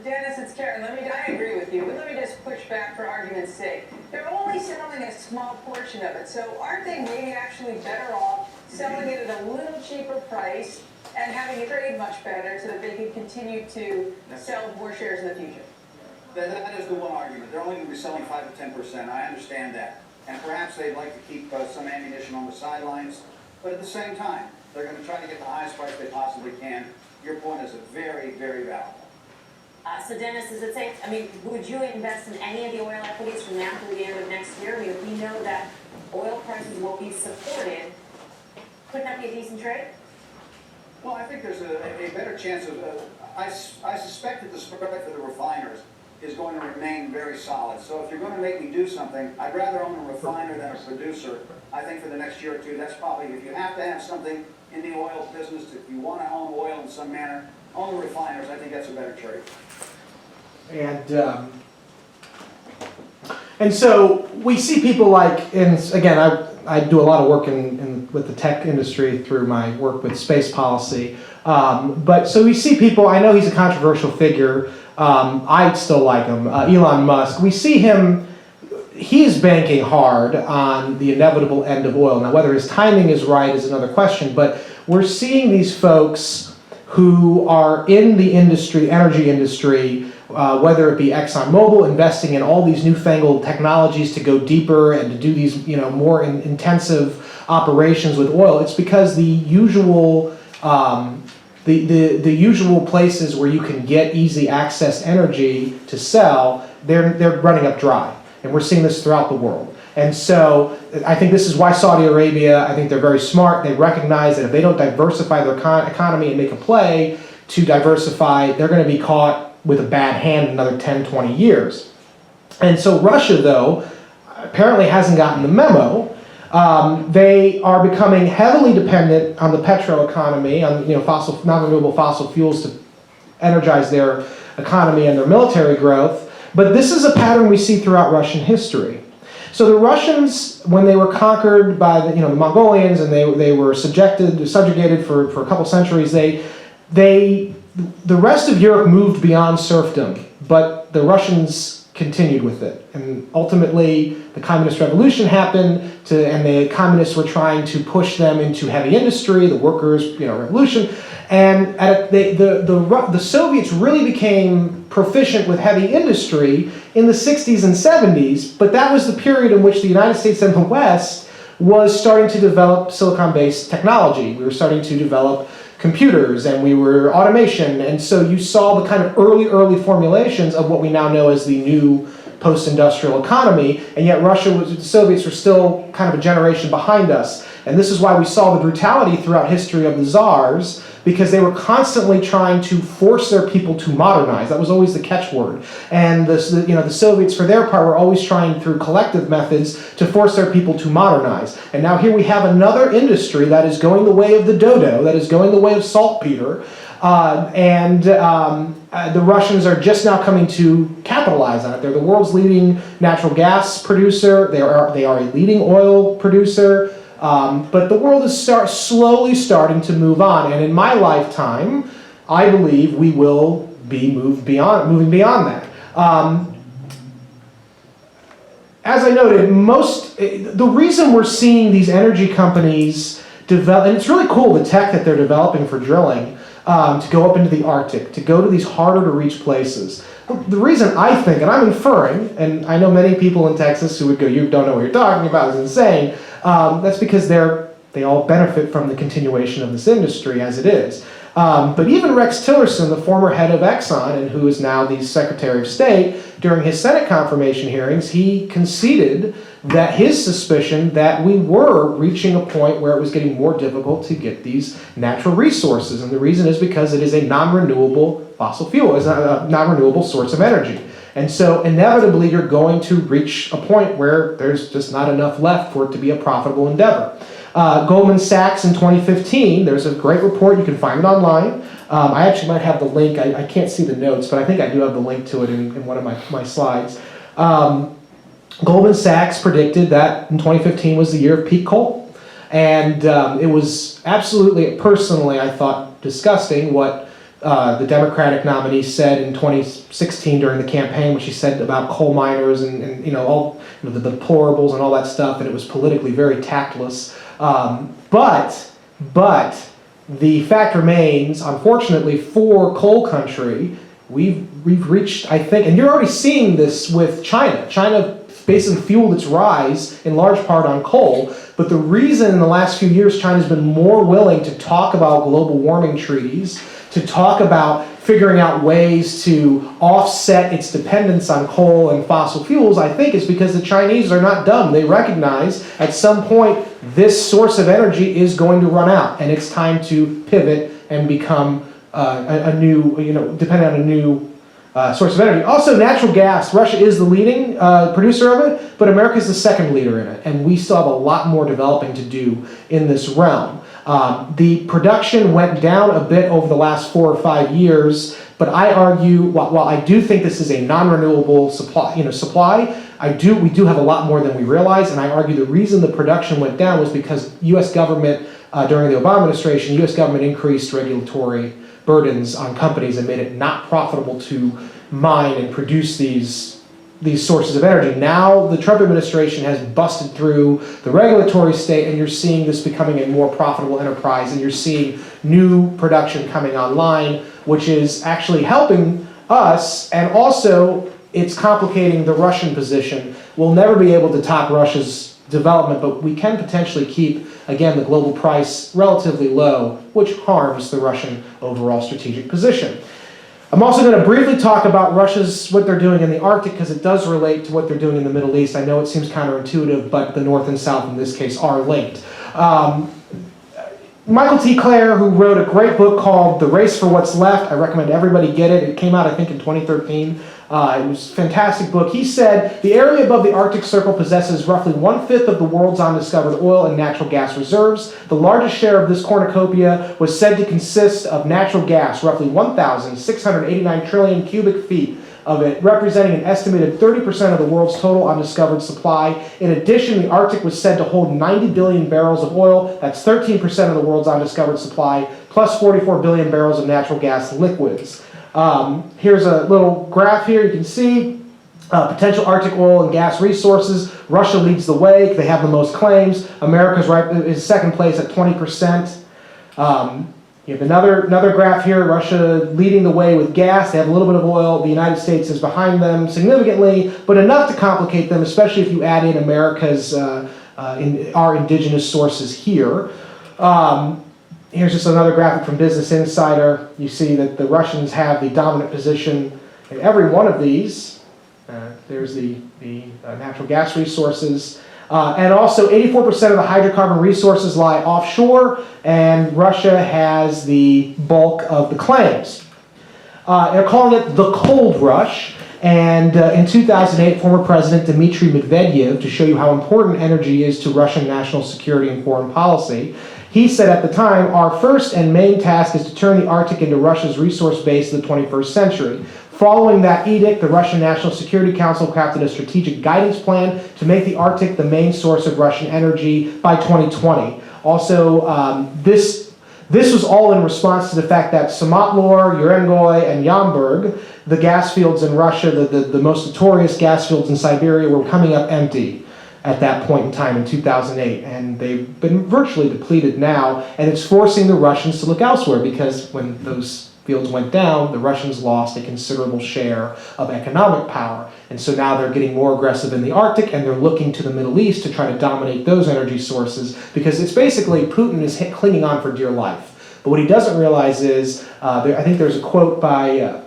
Dennis, it's Karen. I agree with you, but let me just push back for argument's sake. They're only selling a small portion of it, so aren't they maybe actually better off selling it at a little cheaper price and having it trade much better so that they can continue to sell more shares in the future? That is the one argument. They're only going to be selling 5 to 10%. I understand that. And perhaps they'd like to keep some ammunition on the sidelines. But at the same time, they're going to try to get the highest price they possibly can. Your point is very, very valid. So Dennis, is it safe, would you invest in any of the oil equities from now to the end of next year? If we know that oil prices will be supported, couldn't that be a decent trade? Well, I think there's a better chance of, I suspect that the spread for the refiners is going to remain very solid. So if you're going to make me do something, I'd rather own a refiner than a producer. I think for the next year or two, that's probably, if you have to have something in the oil business, if you want to own oil in some manner, own the refiners. I think that's a better trade. And so we see people like, and again, I do a lot of work with the tech industry through my work with space policy. But so we see people, I know he's a controversial figure. I still like him, Elon Musk. We see him, he's banking hard on the inevitable end of oil. Now, whether his timing is right is another question, but we're seeing these folks who are in the industry, energy industry, whether it be ExxonMobil investing in all these newfangled technologies to go deeper and to do these, more intensive operations with oil. It's because the usual the usual places where you can get easy access energy to sell, they're running up dry. And we're seeing this throughout the world. And so I think this is why Saudi Arabia, I think they're very smart. They recognize that if they don't diversify their economy and make a play to diversify, they're going to be caught with a bad hand in another 10, 20 years. And so Russia, though, apparently hasn't gotten the memo. They are becoming heavily dependent on the petroeconomy, on non-renewable fossil fuels to energize their economy and their military growth. But this is a pattern we see throughout Russian history. So the Russians, when they were conquered by the Mongolians and they were subjugated for a couple centuries, the rest of Europe moved beyond serfdom, but the Russians continued with it. And ultimately, the Communist Revolution happened, and the Communists were trying to push them into heavy industry, the workers' revolution. And the Soviets really became proficient with heavy industry in the 60s and 70s, but that was the period in which the United States and the West was starting to develop silicon-based technology. We were starting to develop computers, and we were automation, and so you saw the kind of early formulations of what we now know as the new post-industrial economy, and yet the Soviets were still kind of a generation behind us. And this is why we saw the brutality throughout history of the czars, because they were constantly trying to force their people to modernize. That was always the catchword. And the Soviets, for their part, were always trying through collective methods to force their people to modernize. And now here we have another industry that is going the way of the dodo, that is going the way of saltpeter, the Russians are just now coming to capitalize on it. They're the world's leading natural gas producer. They are a leading oil producer. But the world is slowly starting to move on. And in my lifetime, I believe we will be moving beyond that. As I noted, the reason we're seeing these energy companies develop, and it's really cool, the tech that they're developing for drilling, to go up into the Arctic, to go to these harder to reach places. The reason I think, and I'm inferring, and I know many people in Texas who would go, you don't know what you're talking about, it's insane. That's because they all benefit from the continuation of this industry as it is. But even Rex Tillerson, the former head of Exxon, and who is now the Secretary of State, during his Senate confirmation hearings, he conceded that his suspicion that we were reaching a point where it was getting more difficult to get these natural resources. And the reason is because it is a non-renewable fossil fuel, it's a non-renewable source of energy. And so inevitably you're going to reach a point where there's just not enough left for it to be a profitable endeavor. Goldman Sachs in 2015, there's a great report, you can find it online. I actually might have the link, I can't see the notes, but I think I do have the link to it in one of my slides. Goldman Sachs predicted that in 2015 was the year of peak coal. And it was absolutely, personally, I thought, disgusting what the Democratic nominee said in 2016 during the campaign, when she said about coal miners and all the deplorables and all that stuff, and it was politically very tactless. But the fact remains, unfortunately, for coal country, we've reached, I think, and you're already seeing this with China. China basically fueled its rise in large part on coal, but the reason in the last few years China's been more willing to talk about global warming treaties, to talk about figuring out ways to offset its dependence on coal and fossil fuels, I think is because the Chinese are not dumb. They recognize at some point this source of energy is going to run out, and it's time to pivot and become depend on a new source of energy. Also, natural gas. Russia is the leading producer of it, but America is the second leader in it, and we still have a lot more developing to do in this realm. The production went down a bit over the last 4 or 5 years, but I argue, while I do think this is a non-renewable supply, we do have a lot more than we realize, and I argue the reason the production went down was because U.S. government, during the Obama administration, U.S. government increased regulatory burdens on companies and made it not profitable to mine and produce these sources of energy. Now the Trump administration has busted through the regulatory state, and you're seeing this becoming a more profitable enterprise, and you're seeing new production coming online, which is actually helping us, and also it's complicating the Russian position. We'll never be able to top Russia's development, but we can potentially keep, again, the global price relatively low, which harms the Russian overall strategic position. I'm also going to briefly talk about what they're doing in the Arctic, because it does relate to what they're doing in the Middle East. I know it seems counterintuitive, but the North and South in this case are linked. Michael T. Clare, who wrote a great book called The Race for What's Left, I recommend everybody get it. It came out, I think, in 2013. It was a fantastic book. He said, the area above the Arctic Circle possesses roughly 1/5 of the world's undiscovered oil and natural gas reserves. The largest share of this cornucopia was said to consist of natural gas, roughly 1,689 trillion cubic feet of it, representing an estimated 30% of the world's total undiscovered supply. In addition, the Arctic was said to hold 90 billion barrels of oil, that's 13% of the world's undiscovered supply, plus 44 billion barrels of natural gas liquids. Here's a little graph here. You can see potential Arctic oil and gas resources. Russia leads the way. They have the most claims. America's is second place at 20%. You have another graph here. Russia leading the way with gas. They have a little bit of oil. The United States is behind them significantly, but enough to complicate them, especially if you add in America's our indigenous sources here. Here's just another graphic from Business Insider. You see that the Russians have the dominant position in every one of these. There's the natural gas resources. And also 84% of the hydrocarbon resources lie offshore, and Russia has the bulk of the claims. They're calling it the Cold Rush. And in 2008, former President Dmitry Medvedev, to show you how important energy is to Russian national security and foreign policy, he said at the time, our first and main task is to turn the Arctic into Russia's resource base of the 21st century. Following that edict, the Russian National Security Council crafted a strategic guidance plan to make the Arctic the main source of Russian energy by 2020. Also, this was all in response to the fact that Samatlor, Urengoy, and Yamburg, the gas fields in Russia, the most notorious gas fields in Siberia, were coming up empty at that point in time in 2008, and they've been virtually depleted now, and it's forcing the Russians to look elsewhere, because when those fields went down, the Russians lost a considerable share of economic power, and so now they're getting more aggressive in the Arctic, and they're looking to the Middle East to try to dominate those energy sources, because it's basically Putin is clinging on for dear life. But what he doesn't realize is, I think there's a quote by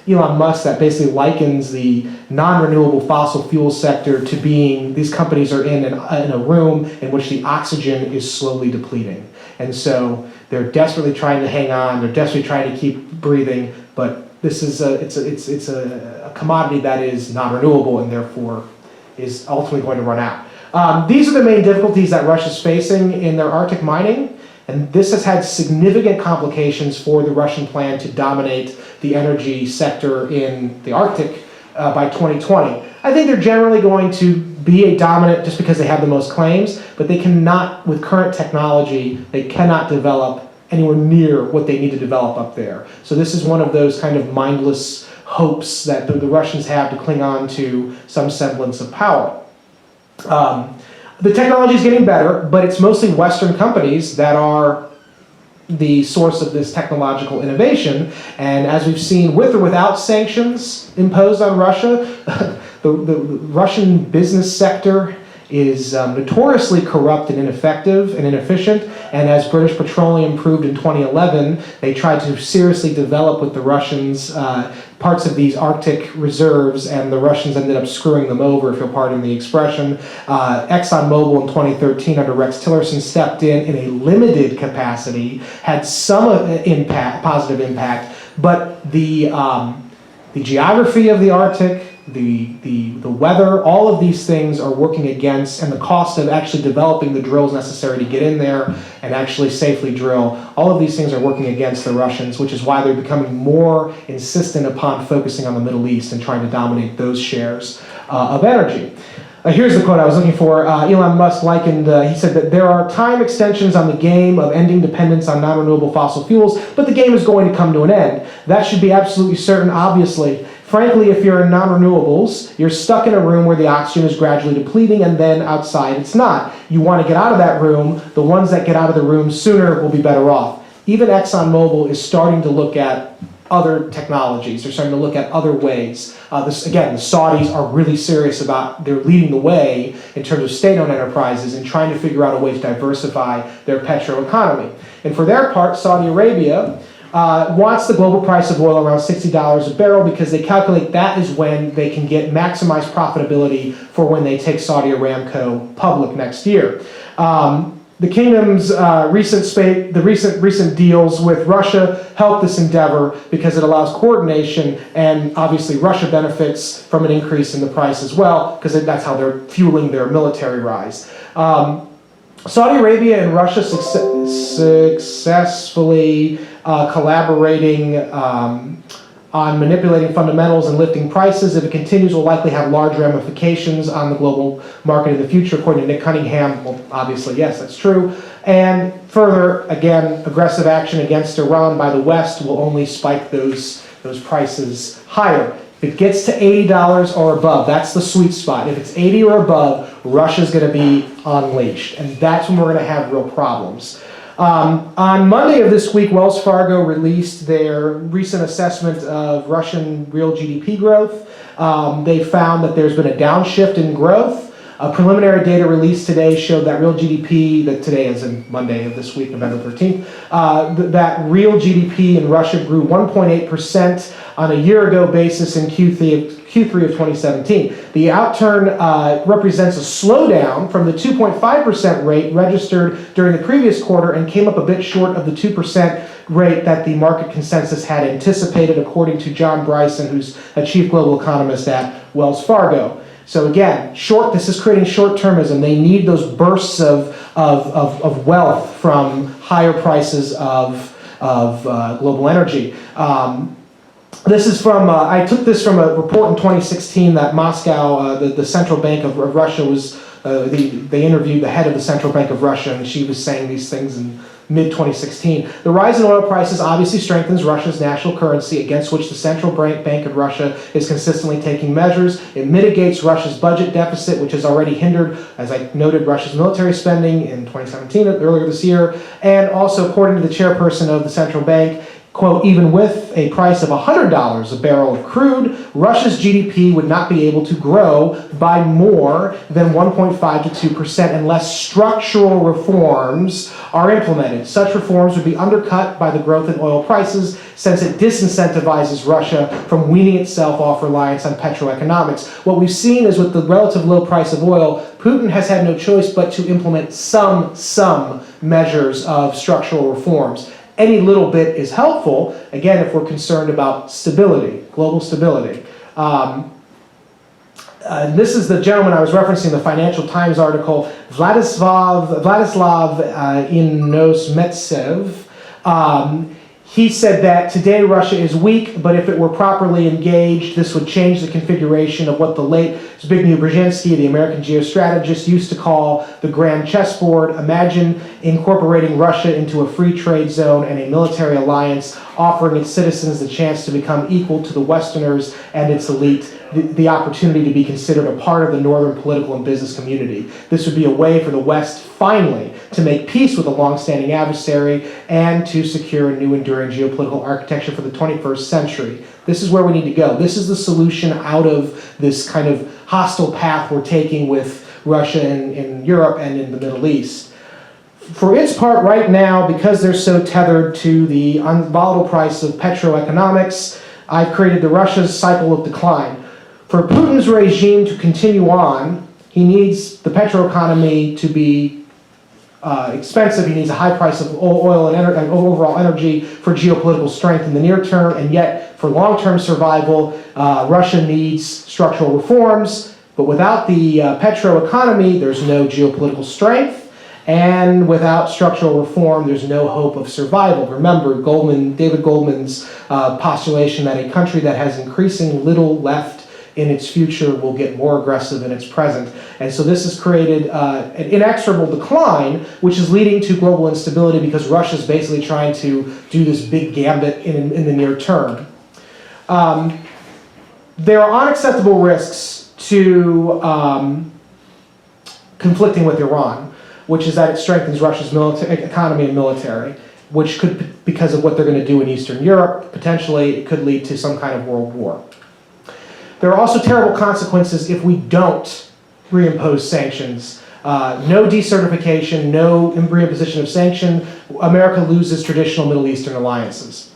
Elon Musk that basically likens the non-renewable fossil fuel sector to being, these companies are in a room in which the oxygen is slowly depleting. And so they're desperately trying to hang on, they're desperately trying to keep breathing, but this is it's a commodity that is non-renewable and therefore is ultimately going to run out. These are the main difficulties that Russia's facing in their Arctic mining. And this has had significant complications for the Russian plan to dominate the energy sector in the Arctic by 2020. I think they're generally going to be a dominant just because they have the most claims, but they cannot, with current technology, they cannot develop anywhere near what they need to develop up there. So this is one of those kind of mindless hopes that the Russians have to cling on to some semblance of power. The technology is getting better, but it's mostly Western companies that are the source of this technological innovation. And as we've seen, with or without sanctions imposed on Russia, the Russian business sector is notoriously corrupt and ineffective and inefficient. And as British Petroleum proved in 2011, they tried to seriously develop with the Russians parts of these Arctic reserves, and the Russians ended up screwing them over, if you'll pardon the expression. ExxonMobil in 2013 under Rex Tillerson stepped in a limited capacity, had some positive impact, but the The geography of the Arctic, the weather, all of these things are working against, and the cost of actually developing the drills necessary to get in there and actually safely drill, all of these things are working against the Russians, which is why they're becoming more insistent upon focusing on the Middle East and trying to dominate those shares of energy. Here's the quote I was looking for. Elon Musk likened, he said that there are time extensions on the game of ending dependence on non-renewable fossil fuels, but the game is going to come to an end. That should be absolutely certain, obviously. Frankly, if you're in non-renewables, you're stuck in a room where the oxygen is gradually depleting, and then outside it's not. You want to get out of that room. The ones that get out of the room sooner will be better off. Even ExxonMobil is starting to look at other technologies. They're starting to look at other ways. Again, the Saudis are really serious about, they're leading the way in terms of state-owned enterprises and trying to figure out a way to diversify their petro-economy. And for their part, Saudi Arabia wants the global price of oil around $60 a barrel because they calculate that is when they can get maximized profitability for when they take Saudi Aramco public next year. The kingdom's recent deals with Russia help this endeavor because it allows coordination, and obviously Russia benefits from an increase in the price as well because that's how they're fueling their military rise. Saudi Arabia and Russia successfully collaborating on manipulating fundamentals and lifting prices. If it continues, will likely have large ramifications on the global market in the future, according to Nick Cunningham. Well, obviously, yes, that's true. And further, again, aggressive action against Iran by the West will only spike those prices higher. If it gets to $80 or above, that's the sweet spot. If it's 80 or above, Russia's going to be unleashed, and that's when we're going to have real problems. On Monday of this week, Wells Fargo released their recent assessment of Russian real GDP growth. They found that there's been a downshift in growth. Preliminary data released today showed that real GDP, that today is in Monday of this week, November 13th, that real GDP in Russia grew 1.8% on a year-ago basis in Q3 of 2017. The outturn represents a slowdown from the 2.5% rate registered during the previous quarter and came up a bit short of the 2% rate that the market consensus had anticipated, according to John Bryson, who's a chief global economist at Wells Fargo. So again, this is creating short-termism. They need those bursts of wealth from higher prices of global energy. This is from, I took this from a report in 2016 that Moscow, the central bank of Russia was, they interviewed the head of the central bank of Russia, and she was saying these things in mid-2016. The rise in oil prices obviously strengthens Russia's national currency, against which the central bank of Russia is consistently taking measures. It mitigates Russia's budget deficit, which has already hindered, as I noted, Russia's military spending in 2017, earlier this year. And also, according to the chairperson of the central bank, quote, even with a price of $100 a barrel of crude, Russia's GDP would not be able to grow by more than 1.5 to 2% unless structural reforms are implemented. Such reforms would be undercut by the growth in oil prices, since it disincentivizes Russia from weaning itself off reliance on petroeconomics. What we've seen is with the relative low price of oil, Putin has had no choice but to implement some measures of structural reforms. Any little bit is helpful, again, if we're concerned about stability, global stability. This is the gentleman I was referencing, the Financial Times article, Vladislav Inosmetsev. He said that today Russia is weak, but if it were properly engaged, this would change the configuration of what the late Zbigniew Brzezinski, the American geostrategist, used to call the grand chessboard. Imagine incorporating Russia into a free trade zone and a military alliance, offering its citizens the chance to become equal to the Westerners and its elite, the opportunity to be considered a part of the northern political and business community. This would be a way for the West, finally, to make peace with a long-standing adversary and to secure a new enduring geopolitical architecture for the 21st century. This is where we need to go. This is the solution out of this kind of hostile path we're taking with Russia in Europe and in the Middle East. For its part, right now, because they're so tethered to the volatile price of petroeconomics, I've created the Russia's cycle of decline. For Putin's regime to continue on, he needs the petroeconomy to be expensive. He needs a high price of oil and overall energy for geopolitical strength in the near term, and yet for long-term survival, Russia needs structural reforms. But without the petro economy, there's no geopolitical strength. And without structural reform, there's no hope of survival. Remember David Goldman's postulation that a country that has increasing little left in its future will get more aggressive in its present. And so this has created an inexorable decline, which is leading to global instability because Russia's basically trying to do this big gambit in the near term. There are unacceptable risks to conflicting with Iran, which is that it strengthens Russia's economy and military, which could, because of what they're going to do in Eastern Europe, potentially it could lead to some kind of world war. There are also terrible consequences if we don't reimpose sanctions. No decertification, no reimposition of sanction, America loses traditional Middle Eastern alliances.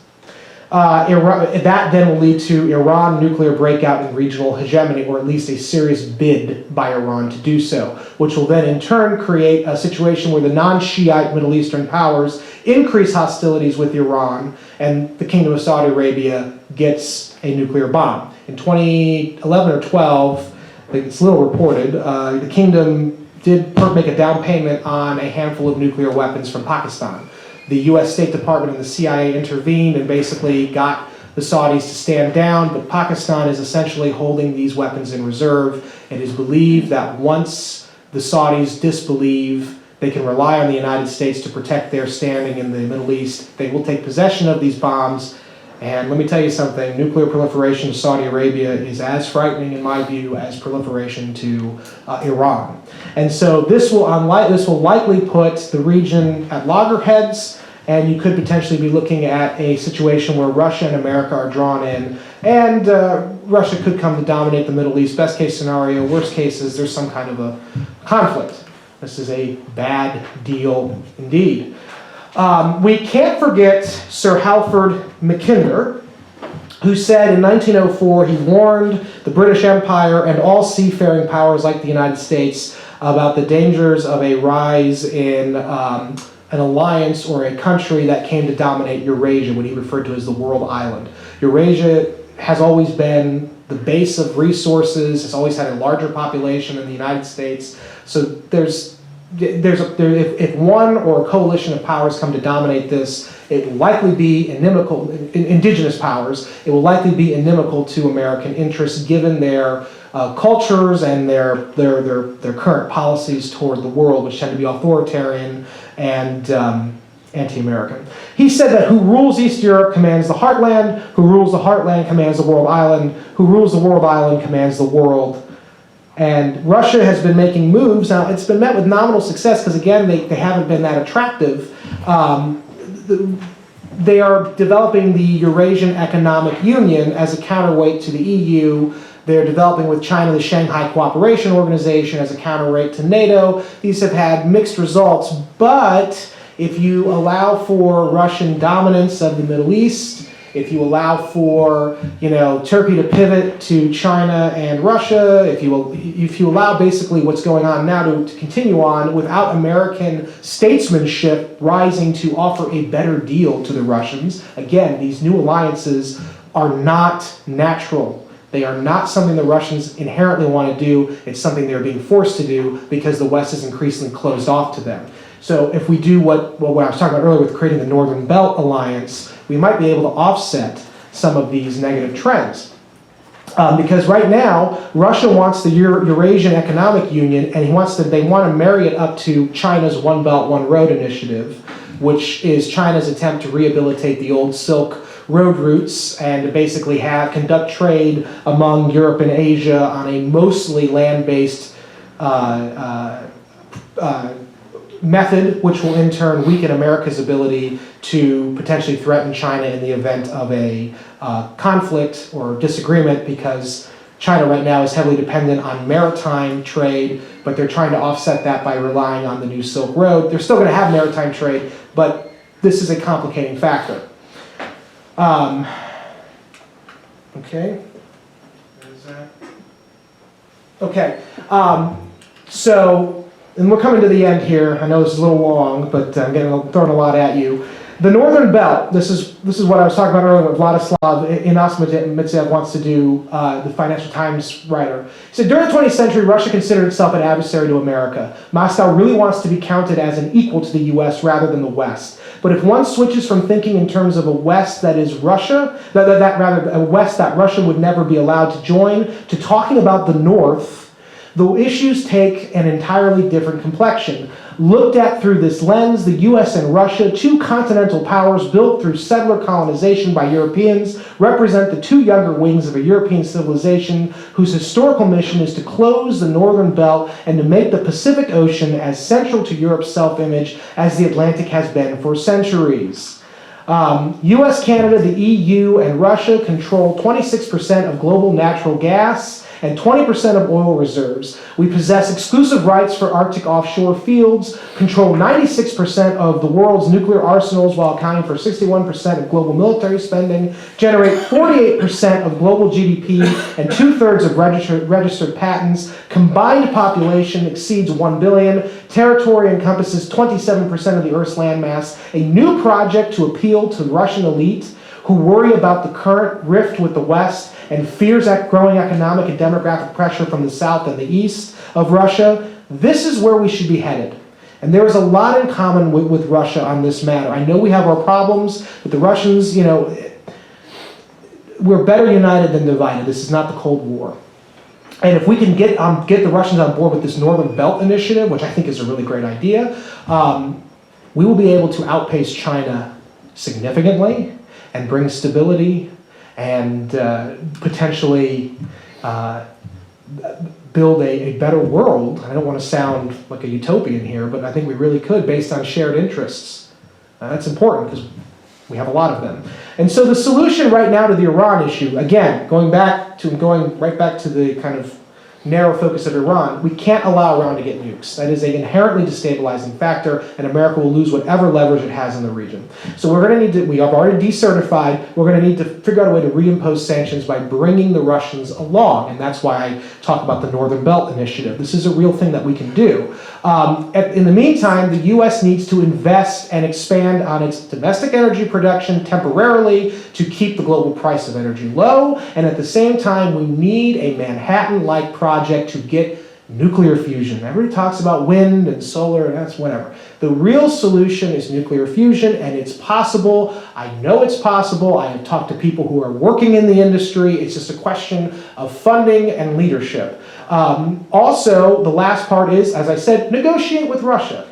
That then will lead to Iran nuclear breakout and regional hegemony, or at least a serious bid by Iran to do so, which will then in turn create a situation where the non-Shiite Middle Eastern powers increase hostilities with Iran, and the Kingdom of Saudi Arabia gets a nuclear bomb. In 2011 or 12, it's little reported, the kingdom did make a down payment on a handful of nuclear weapons from Pakistan. The US State Department and the CIA intervened and basically got the Saudis to stand down, but Pakistan is essentially holding these weapons in reserve. It is believed that once the Saudis disbelieve they can rely on the United States to protect their standing in the Middle East, they will take possession of these bombs. And let me tell you something, nuclear proliferation to Saudi Arabia is as frightening, in my view, as proliferation to Iran. And so this will likely put the region at loggerheads, and you could potentially be looking at a situation where Russia and America are drawn in, and Russia could come to dominate the Middle East. Best case scenario, worst case is there's some kind of a conflict. This is a bad deal indeed. We can't forget Sir Halford Mackinder, who said in 1904 he warned the British Empire and all seafaring powers like the United States about the dangers of a rise in an alliance or a country that came to dominate Eurasia, what he referred to as the world island. Eurasia has always been the base of resources, has always had a larger population than the United States. So if one or a coalition of powers come to dominate this, it will likely be inimical, indigenous powers, it will likely be inimical to American interests given their cultures and their current policies toward the world, which tend to be authoritarian and anti-American. He said that who rules East Europe commands the heartland, who rules the heartland commands the world island, who rules the world island commands the world. And Russia has been making moves. Now, it's been met with nominal success because, again, they haven't been that attractive. They are developing the Eurasian Economic Union as a counterweight to the EU. They're developing with China the Shanghai Cooperation Organization as a counterweight to NATO. These have had mixed results, but if you allow for Russian dominance of the Middle East, if you allow for, Turkey to pivot to China and Russia, if you allow basically what's going on now to continue on without American statesmanship rising to offer a better deal to the Russians, again, these new alliances are not natural. They are not something the Russians inherently want to do. It's something they're being forced to do because the West is increasingly closed off to them. So if we do what I was talking about earlier with creating the Northern Belt Alliance, we might be able to offset some of these negative trends. Because right now, Russia wants the Eurasian Economic Union, and they want to marry it up to China's One Belt, One Road initiative, which is China's attempt to rehabilitate the old Silk Road routes and to basically conduct trade among Europe and Asia on a mostly land-based method, which will in turn weaken America's ability to potentially threaten China in the event of a conflict or disagreement, because China right now is heavily dependent on maritime trade, but they're trying to offset that by relying on the new Silk Road. They're still going to have maritime trade, but this is a complicating factor. Okay. There's that. Okay. So and we're coming to the end here. I know this is a little long, but I'm throwing a lot at you. The Northern Belt, this is what I was talking about earlier, what Vladislav Inasmitsev wants to do, the Financial Times writer. He said, during the 20th century, Russia considered itself an adversary to America. Moscow really wants to be counted as an equal to the US rather than the West. But if one switches from thinking in terms of a West that is Russia, rather a West that Russia would never be allowed to join, to talking about the North, the issues take an entirely different complexion. Looked at through this lens, the US and Russia, two continental powers built through settler colonization by Europeans, represent the two younger wings of a European civilization whose historical mission is to close the Northern Belt and to make the Pacific Ocean as central to Europe's self-image as the Atlantic has been for centuries. US, Canada, the EU, and Russia control 26% of global natural gas and 20% of oil reserves. We possess exclusive rights for Arctic offshore fields, control 96% of the world's nuclear arsenals while accounting for 61% of global military spending, generate 48% of global GDP and 2/3 of registered patents. Combined population exceeds 1 billion. Territory encompasses 27% of the Earth's landmass. A new project to appeal to the Russian elite who worry about the current rift with the West and fears growing economic and demographic pressure from the south and the east of Russia. This is where we should be headed. And there is a lot in common with Russia on this matter. I know we have our problems, but the Russians, we're better united than divided. This is not the Cold War. And if we can get the Russians on board with this Northern Belt Initiative, which I think is a really great idea, we will be able to outpace China significantly and bring stability and potentially build a better world. I don't want to sound like a utopian here, but I think we really could based on shared interests. That's important because we have a lot of them. And so the solution right now to the Iran issue, again, going right back to the kind of narrow focus of Iran, we can't allow Iran to get nukes. That is an inherently destabilizing factor, and America will lose whatever leverage it has in the region. So we're going to need to, we have already decertified, we're going to need to figure out a way to reimpose sanctions by bringing the Russians along, and that's why I talk about the Northern Belt Initiative. This is a real thing that we can do. In the meantime, the U.S. needs to invest and expand on its domestic energy production temporarily to keep the global price of energy low, and at the same time, we need a Manhattan-like project to get nuclear fusion. Everybody talks about wind and solar, and that's whatever. The real solution is nuclear fusion, and it's possible. I know it's possible. I have talked to people who are working in the industry. It's just a question of funding and leadership. Also, the last part is, as I said, negotiate with Russia.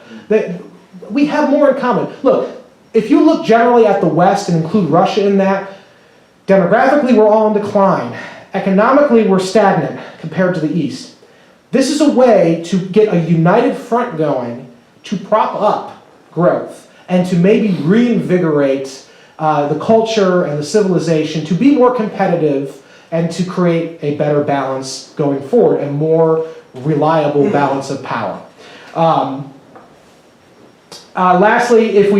We have more in common. Look, if you look generally at the West and include Russia in that, demographically we're all in decline. Economically we're stagnant compared to the East. This is a way to get a united front going to prop up growth and to maybe reinvigorate the culture and the civilization to be more competitive and to create a better balance going forward, a more reliable balance of power. Lastly, if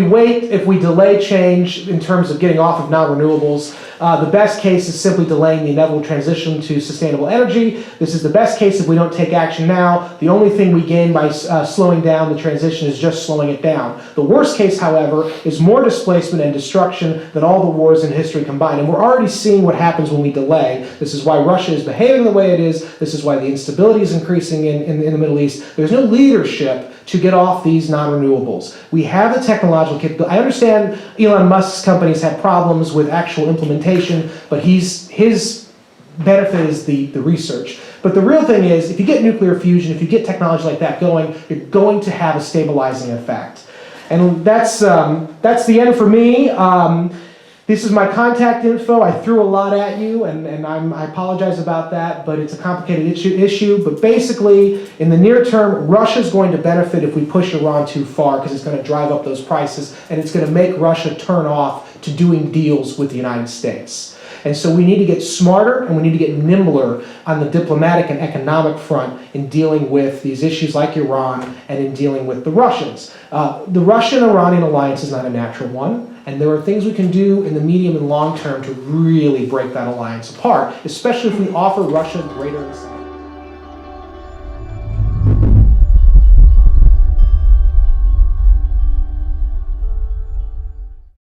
we delay change in terms of getting off of non-renewables, the best case is simply delaying the inevitable transition to sustainable energy. This is the best case if we don't take action now. The only thing we gain by slowing down the transition is just slowing it down. The worst case, however, is more displacement and destruction than all the wars in history combined. And we're already seeing what happens when we delay. This is why Russia is behaving the way it is. This is why the instability is increasing in the Middle East. There's no leadership to get off these non-renewables. We have the technological capability. I understand Elon Musk's companies have problems with actual implementation, but his benefit is the research. But the real thing is, if you get nuclear fusion, if you get technology like that going, you're going to have a stabilizing effect. And that's the end for me. This is my contact info. I threw a lot at you, and I apologize about that, but it's a complicated issue. But basically, in the near term, Russia's going to benefit if we push Iran too far, because it's going to drive up those prices, and it's going to make Russia turn off to doing deals with the United States. And so we need to get smarter, and we need to get nimbler on the diplomatic and economic front in dealing with these issues like Iran and in dealing with the Russians. The Russian-Iranian alliance is not a natural one. And there are things we can do in the medium and long term to really break that alliance apart, especially if we offer Russia greater incentives.